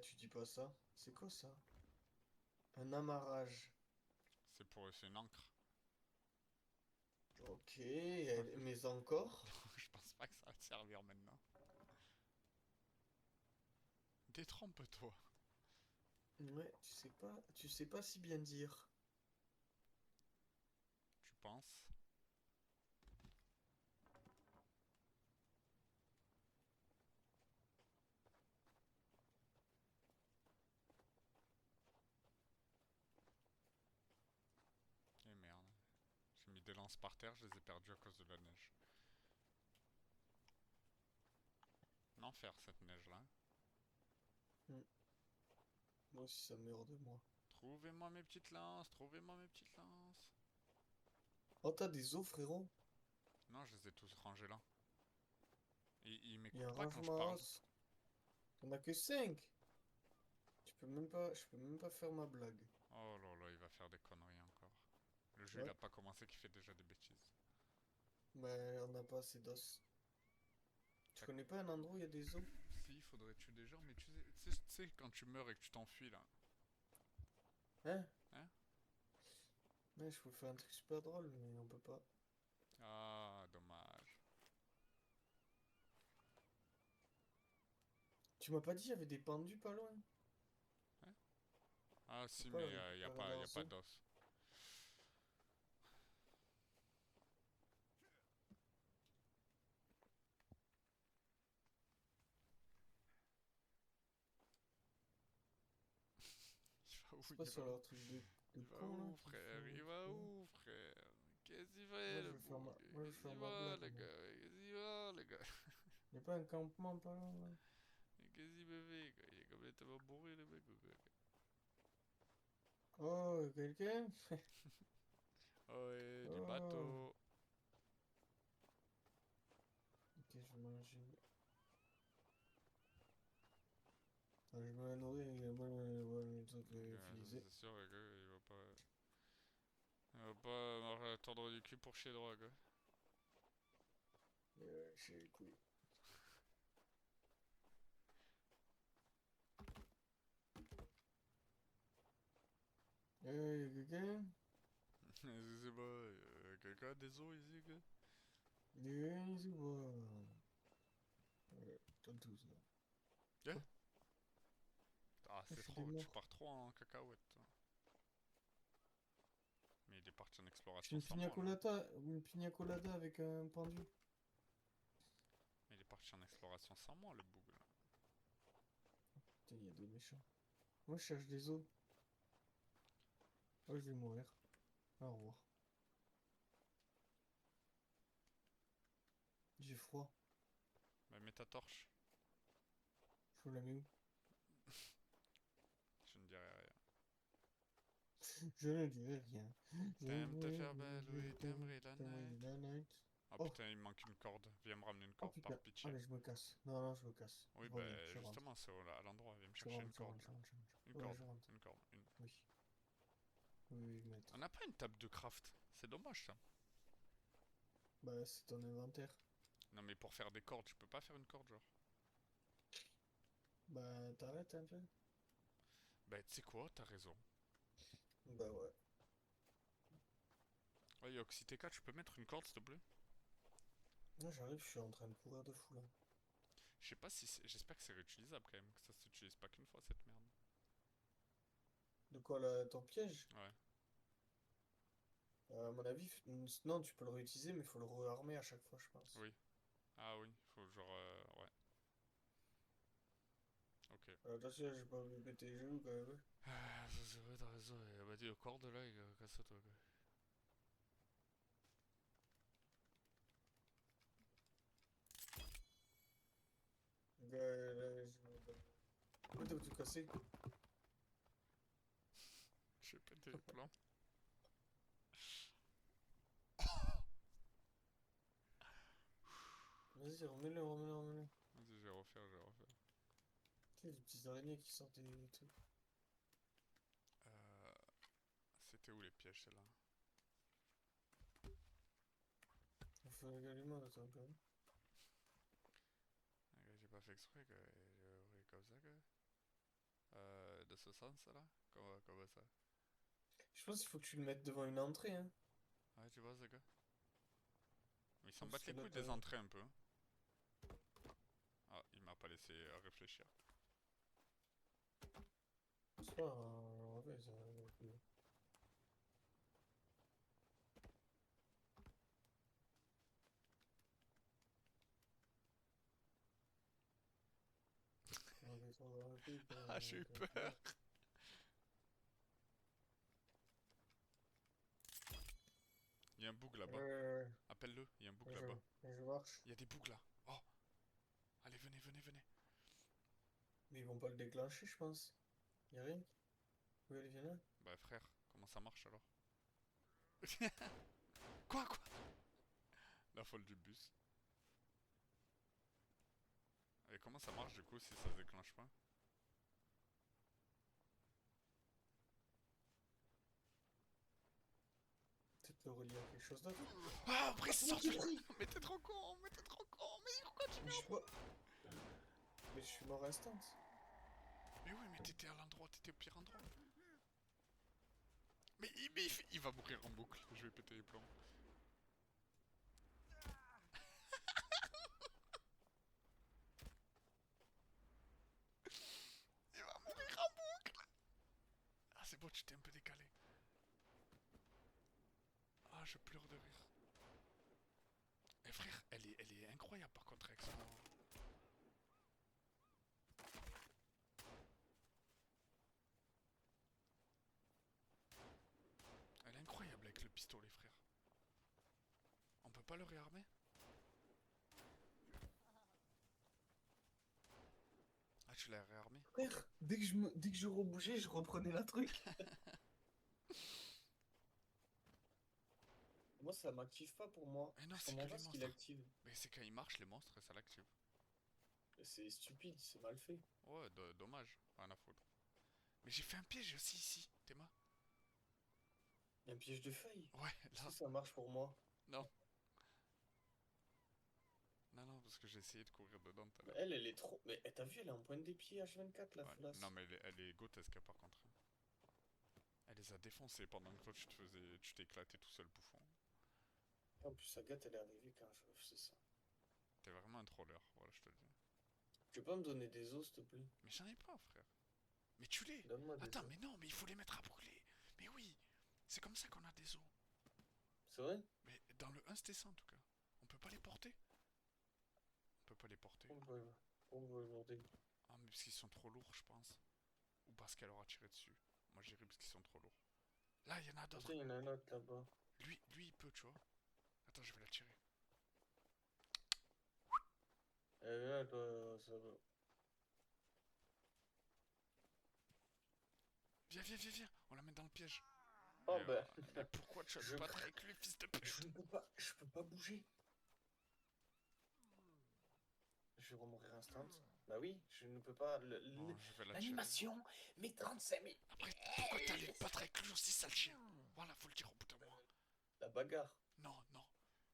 Tu dis pas ça. C'est quoi ça? Un amarrage. C'est une encre. Ok, mais encore? Je pense pas que ça va te servir maintenant. Détrompe-toi. Ouais, tu sais pas si bien dire. Tu penses? Eh merde. J'ai mis des lances par terre, je les ai perdues à cause de la neige. L'enfer, cette neige-là. Hmm. Moi aussi, ça me hors de moi. Trouvez-moi mes petites lances, trouvez-moi mes petites lances. Oh, t'as des os, frérot? Non, je les ai tous rangés là. Et ils Il y a m'écoutent un pas quand je parle. rangement. T'en as que 5. Je peux même pas faire ma blague. Oh là là, il va faire des conneries encore. Le jeu, il Ouais, a pas commencé qu'il fait déjà des bêtises. mais on n'a pas assez d'os. Tu Tac. connais pas un endroit où il y a des os? Si, il faudrait tuer des gens, mais tu sais, quand tu meurs et que tu t'enfuis là. Hein? Hein? Ouais, je peux faire un truc super drôle, mais on peut pas. Ah, dommage. Tu m'as pas dit il y avait des pendus pas loin? Hein? Ah Je peux si, pas mais récupérer y a leurs pas os. d'os. Il va où? C'est pas Il va sur où? leur truc de Il va con là où, qu'il frère? faut Il va récupérer. où, frère? Qu'est-ce qu'il fait, le bouc? Moi je vais Qu'est-ce faire qu'il ma va, blague les moi. gars? Qu'est-ce qu'il va, les gars? Y a pas un campement pas loin là? Qu'est-ce qu'il me fait, quoi? Il est complètement bourré, le mec, ou quoi? Oh, y'a quelqu'un? Oh, ouais, du Oh. bateau. Ok, je vais manger. Allez, je vais me nourrir, il y a un truc utilisé. C'est sûr, le gars, il va pas tordre du cul pour chier droit, quoi. Chez les couilles. Y'a quelqu'un? Je sais pas, quelqu'un a des os ici, quoi? Y'a c'est bon. T'as tout ça. Hein? Quoi? Ah, Je c'est suis des trop, tu morts. pars trop en cacahuète, toi. Mais il est parti en Je fais exploration sans moi, là. une pina colada avec un pendu. Mais il est parti en exploration sans moi, le boug, là. Putain, y'a des méchants. Moi, je cherche des os. Oh, je vais mourir. Au revoir. J'ai froid. Bah, mets ta torche. Je la mets où? Je ne dirai rien. Je ne dirai rien. T'aimes te faire belle, oui, t'aimerais la night. La night. Oh Oh, putain, il me manque une corde. Viens me ramener une oh corde, par putain. pitié. Allez, je me casse. Non, non, je me casse. Oui, Je reviens, bah je rentre. justement, c'est à l'endroit. Viens me Je chercher une rentre, je corde, rentre, je là. rentre, je rentre. Une Ouais, corde, je rentre. une corde, une. Oui. Oui, oui, maître. On n'a pas une table de craft. C'est dommage, ça. Bah, c'est ton inventaire. Non, mais pour faire des cordes, tu peux pas faire une corde, genre. Bah, t'arrêtes un peu. Bah, tu sais quoi, t'as raison. Bah ouais. Ouais, Yoxiteka, tu peux mettre une corde, s'il te plaît? Là, j'arrive, je suis en train de courir de fou là. Je sais pas si j'espère que c'est réutilisable quand même, que ça s'utilise pas qu'une fois cette merde. De quoi, là, ton piège? Ouais, À mon avis, non, tu peux le réutiliser, mais il faut le rearmer à chaque fois, je pense. oui. Ah oui, faut genre... ouais, ok. Attention, j'ai pas me péter les genoux quand même. Ah, ça c'est vrai, t'as raison. Bah dis, corde là, casse-toi quoi. Pourquoi t'as tout cassé? J'ai pété les plombs. Vas-y, remets-le, remets-le, remets-le. Vas-y, je vais refaire, je vais refaire. Tu sais, les petites araignées qui sortent des trucs. Euh, C'était où les pièges celle-là? On fait également, attends, quand même. J'ai pas fait exprès, quoi. J'ai ouvert comme ça, quoi. De ce sens là? Comment ça? Je pense qu'il faut que tu le mettes devant une entrée, hein. Ouais, tu vois, ce gars? Ils s'en Parce battent que les là, couilles des entrées un peu. Ah, il m'a pas laissé réfléchir. C'est pas ouais, ça... Ah, j'ai eu peur! Il y a un bug là-bas. Euh, Appelle-le, il y a un bug je, là-bas. je marche. Il y a des bugs là. Oh! Allez, venez, venez, venez. Mais ils vont pas le déclencher, je pense. Y'a rien? Oui, allez, viens là. Bah, frère, comment ça marche alors? Quoi? La folle du bus. Et comment ça marche du coup si ça se déclenche pas? Peut-être le relier à quelque chose d'autre. Ah, après Ah, c'est c'est moi qui sorti! ai pris! Mais t'es trop con! Mais t'es trop con! Mais pourquoi tu Mais mets je un suis bug? pas... Mais je suis mort instant. Mais oui, mais t'étais à l'endroit, t'étais au pire endroit. Mais il va mourir en boucle. Je vais péter les plombs. Il va mourir en boucle! Ah, c'est bon, tu t'es un peu décalé. Ah, je pleure de rire. Eh frère, elle est incroyable par contre avec son... Elle est incroyable avec le pistolet, frère. On peut pas le réarmer? Ah, tu l'as réarmé? Ok. Frère, dès que je rebougeais, je reprenais la truc. Moi, ça m'active pas pour moi. Eh non, Je c'est que comprends les pas ce qu'il monstres. active. Mais c'est quand ils marchent, les monstres, et ça l'active. C'est stupide, c'est mal fait. Ouais, dommage. Rien à foutre. Mais j'ai fait un piège aussi ici, Théma. Un piège de feuilles. Ouais, Est-ce que là. ça marche pour moi? Non. Non, non, parce que j'ai essayé de courir dedans tout à Mais l'heure. elle est trop. Mais t'as vu, elle est en pointe des pieds H24, la Ouais. Non, folasse. mais elle est grotesque par contre. Elle les a défoncés pendant que toi tu t'es éclaté tout seul, bouffon. En plus, sa gâte, elle est arrivée quand je faisais ça. T'es vraiment un troller, voilà, je te le dis. Tu peux pas me donner des os, s'il te plaît? Mais j'en ai pas, frère. Mais tu les. Donne-moi des Attends, os. mais non, mais il faut les mettre à brûler. Mais oui, c'est comme ça qu'on a des os. C'est vrai? Mais dans le 1, c'était ça en tout cas. On peut pas les porter. On peut pas les porter. On va aujourd'hui. Ah, mais parce qu'ils sont trop lourds, je pense. Ou parce qu'elle aura tiré dessus. Moi, j'irai parce qu'ils sont trop lourds. Là, il y en a Attends, d'autres. il y en a un autre là-bas. Lui, il peut, tu vois. Attends, je vais la tirer. Là, ça va. Viens, viens, viens, viens. On la met dans le piège. Oh ben, Mais pourquoi tu vas te je, battre avec lui, fils de je pute? ne peux pas, je peux pas bouger. Je vais mourir instant. Bah oui, je ne peux pas. Bon, je vais la tirer. L'animation, mais 35 000. Après, pourquoi t'allais te battre avec lui aussi, sale chien? Voilà, faut le dire au bout d'un moment. La bagarre. Non, non,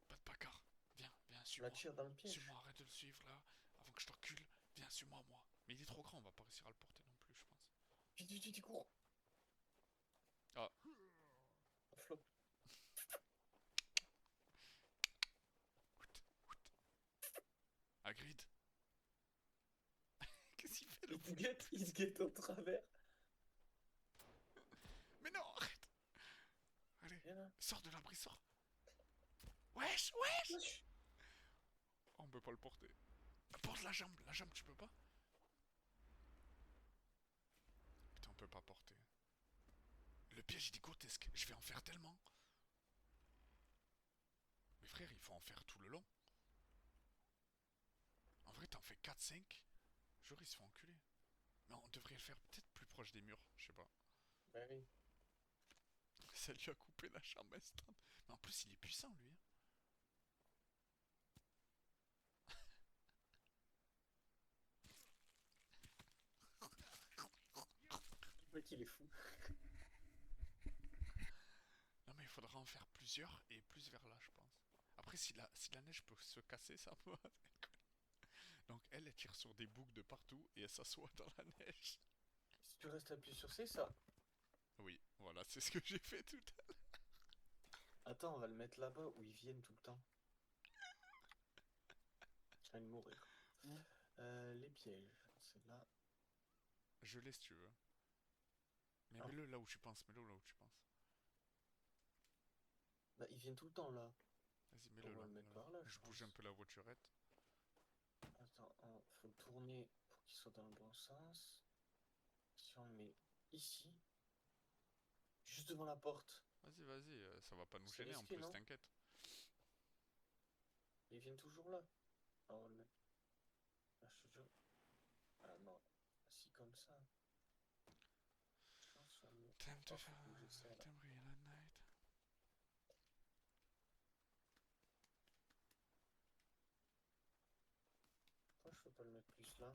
pas de bagarre. Viens, viens, Je la suis-moi. tire dans le piège. Suis-moi, arrête de le suivre là, avant que je te recule. Viens, suis-moi, moi. Mais il est trop grand, on va pas réussir à le porter non plus, je pense. Vite, vite, vite, cours. Ah, Un flop. Hagrid. Il se guette au travers. Mais non, arrête. Allez, Viens là. sors de l'abri, sors. Wesh, wesh. Wesh. Oh, on peut pas le porter. Porte la jambe tu peux pas. Putain, on peut pas porter. Le piège il est grotesque, je vais en faire tellement. Mais frère, il faut en faire tout le long. En vrai, t'en fais 4-5. Genre, ils se font enculer. Mais on devrait le faire peut-être plus proche des murs, je sais pas. Bah oui. Ça lui a coupé la jambe instant. Mais en plus, il est puissant, lui. Hein. Le mec, il est fou. Non, mais il faudra en faire plusieurs et plus vers là, je pense. Après, si la neige peut se casser, ça peut. Donc, elle tire sur des boucs de partout et elle s'assoit dans la neige. Si tu restes appuyé sur c'est ça. Oui, voilà, c'est ce que j'ai fait tout à l'heure. Attends, on va le mettre là-bas où ils viennent tout le temps. Je viens de mourir. Les pièges. C'est là. Je l'ai si tu veux. Mais Ah. mets-le là où tu penses, mets-le là où tu penses. Bah, ils viennent tout le temps là. Vas-y, On mets-le va là. le mettre par là, Je je bouge un pense. peu la voiturette. Attends, faut le tourner pour qu'il soit dans le bon sens. Si on le met ici, juste devant la porte, Vas-y, vas-y, ça va pas nous c'est gêner en risqué, plus, non? t'inquiète. Ils viennent toujours là. Ah, on va le mettre. Ah, je te jure. Ah non, assis comme ça. Chance, on va le mettre. T'aimes te Oh, faire. faut bouger ça là. T'aimes briller la night. Pourquoi je peux pas le mettre plus là?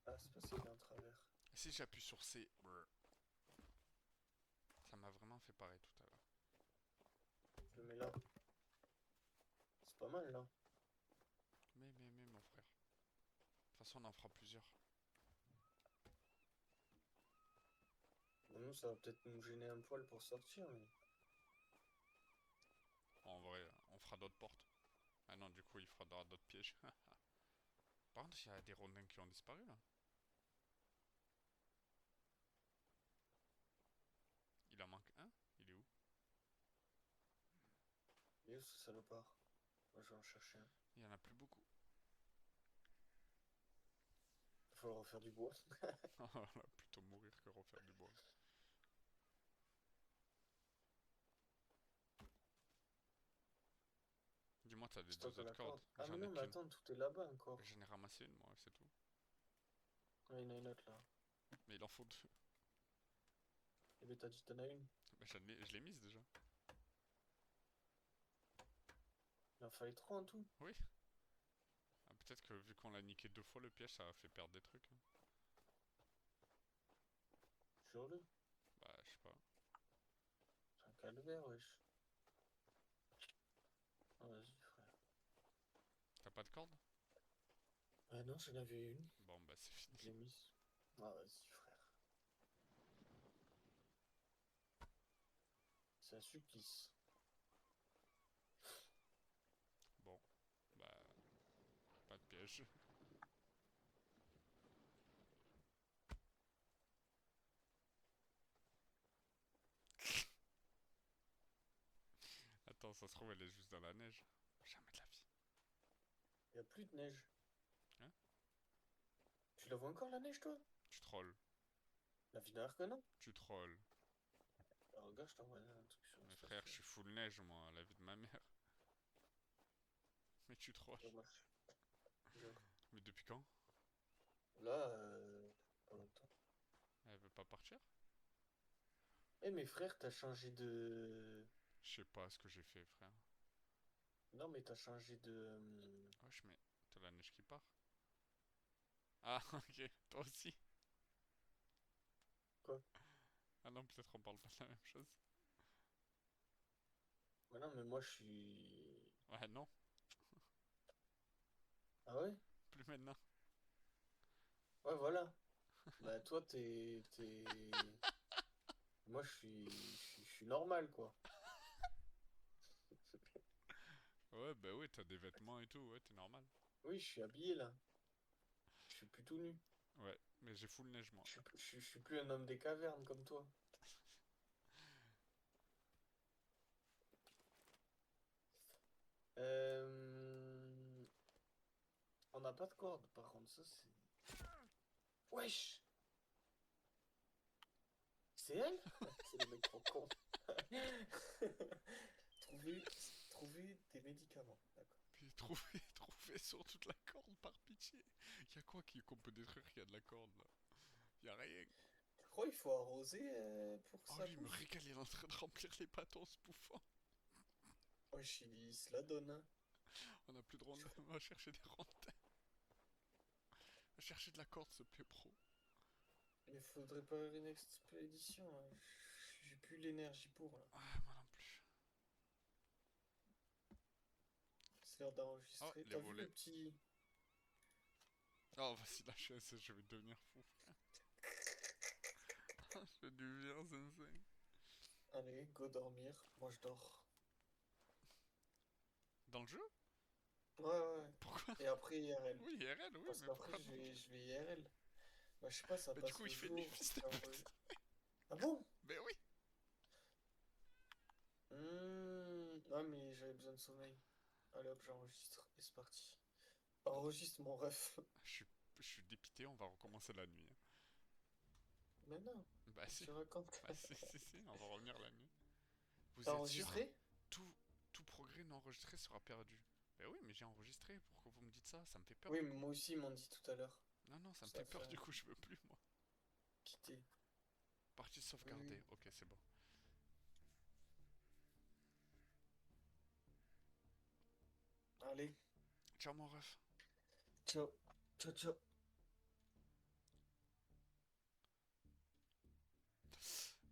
Ah, c'est parce qu'il est en travers. Et si j'appuie sur C, brr. Ça m'a vraiment fait pareil tout à l'heure. Je le mets là. C'est pas mal là. Mais, mon frère. De toute façon, on en fera plusieurs. Bon, nous, ça va peut-être nous gêner un poil pour sortir, mais. En vrai, on fera d'autres portes. Ah non, du coup, il faudra d'autres pièges. Par contre, il y a des rondins qui ont disparu là. Il en manque un. Il est où? Il est où ce salopard? Moi, je vais en chercher un. Il y en a plus beaucoup. Il faut refaire du bois. On va plutôt mourir que refaire du bois. Dis-moi, t'as des Stock deux à autres la cordes. corde. Ah, mais J'en ai non, mais qu'une. attends, tout est là-bas encore. J'en ai ramassé une, moi, c'est tout. Ah, il y en a une autre là. Mais il en faut deux. Eh ben, t'as dit t'en as une. Bah, je l'ai mise déjà. Il en fallait trois en tout. Oui. Ah, peut-être que vu qu'on l'a niqué deux fois le piège, ça a fait perdre des trucs. Hein. Jure-le. Bah, je sais pas. C'est un calvaire, wesh. Ah, vas-y, frère. T'as pas de corde? Ah non, j'en avais une. Bon, bah, c'est Je l'ai fini. mise. Ah, vas-y, frère. C'est un supplice. Bon, bah, pas de piège. Attends, ça se trouve, elle est juste dans la neige. Jamais de la vie. Il y a plus de neige. Hein? Tu la vois encore la neige, toi? Tu trolls. La vie derrière que non? Tu trolls. Alors, regarde, je t'envoie un truc sur Mais Insta. frère, je suis full neige, moi, la vie de ma mère. Mais tu trolls. Dommage. Genre. Mais depuis quand? Là, pas longtemps. Elle veut pas partir? Eh, mais frère, t'as changé de. Je sais pas ce que j'ai fait, frère. Non, mais t'as changé de. Wesh, mais t'as la neige qui part. Ah, ok, toi aussi. Quoi? Ah non, peut-être on parle pas de la même chose. Ouais, non, mais moi, je suis. Ouais, non, Ah ouais? plus maintenant. Ouais, voilà. Bah, toi, Moi, je suis normal, quoi. Ouais, bah ouais, t'as des vêtements et tout, ouais, t'es normal. Oui, je suis habillé là. Je suis plus tout nu. Ouais, mais j'ai full neige moi. Je suis plus un homme des cavernes comme toi. Euh, On n'a pas de corde, par contre, ça c'est. Wesh! C'est elle? C'est le mec trop con. Trouver, trouver des médicaments. D'accord. Mais trouver, trouver sur toute la corde par pitié. Y'a quoi qu'on peut détruire qui a de la corde là? Y'a rien. Tu crois qu'il faut arroser pour que Oh ça lui il me pousse? régale, il est en train de remplir les bâtons en se bouffant. Wesh, il se la donne, hein. On a plus de rondins, on va chercher des rondins. Va chercher de la corde s'il te plaît bro. Il faudrait pas faire une expédition, hein. J'ai plus l'énergie pour là. Ah moi non plus. C'est l'heure Oh d'enregistrer. les T'as vu le volets. petit. Oh vas-y lâche ça, je vais devenir fou. Je deviens zinzin. Allez, go dormir. Moi je dors. Dans le jeu? Ouais, ouais, ouais. Pourquoi? Et après IRL. Oui IRL oui Parce mais qu'après pourquoi dans le jeu? je vais IRL. Bah, je sais pas, ça Bah du passe coup il le fait nuit jour. fils de pute. Ah bon? Mais oui. Ouais, mais j'avais besoin de sommeil. Allez hop, j'enregistre. Et c'est parti. Enregistre mon ref. Je suis, je suis dépité, on va recommencer la nuit. Mais non, Bah si. tu racontes. Bah si, on va revenir la nuit. T'as Vous êtes sûr? enregistré? tout, tout progrès non enregistré sera perdu. Ben oui, mais j'ai enregistré. Pourquoi vous me dites ça? Ça me fait peur Oui, du mais coup. moi aussi, ils m'ont dit tout à l'heure. Non, non, ça me Ça fait fait peur du coup, je veux plus moi. quitter. Partie Oui, sauvegardée. oui. Ok, c'est bon. Allez, Ciao mon ref. ciao. Ciao, ciao.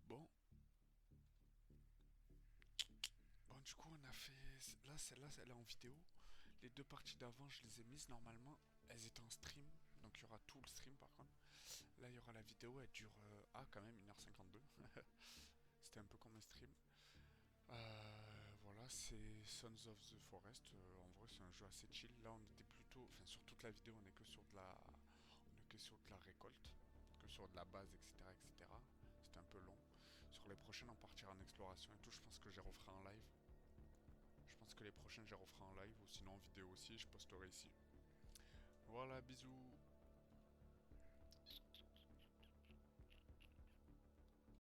Bon, bon du coup on a fait... Là, celle-là, elle est en vidéo. Les deux parties d'avant, je les ai mises normalement. Elles étaient en stream. Donc il y aura tout le stream par contre. Là, il y aura la vidéo. Elle dure... ah, quand même 1h52. C'était un peu comme un stream. Voilà, c'est Sons of the Forest. En vrai, c'est un jeu assez chill. Là, on était plutôt, enfin, sur toute la vidéo, on est que sur de la, on est que sur de la récolte, que sur de la base, etc., etc. C'était un peu long. Sur les prochaines, on partira en exploration et tout. Je pense que j'ai referai en live. Je pense que les prochaines, j'ai referai en live ou sinon en vidéo aussi. Je posterai ici. Voilà, bisous.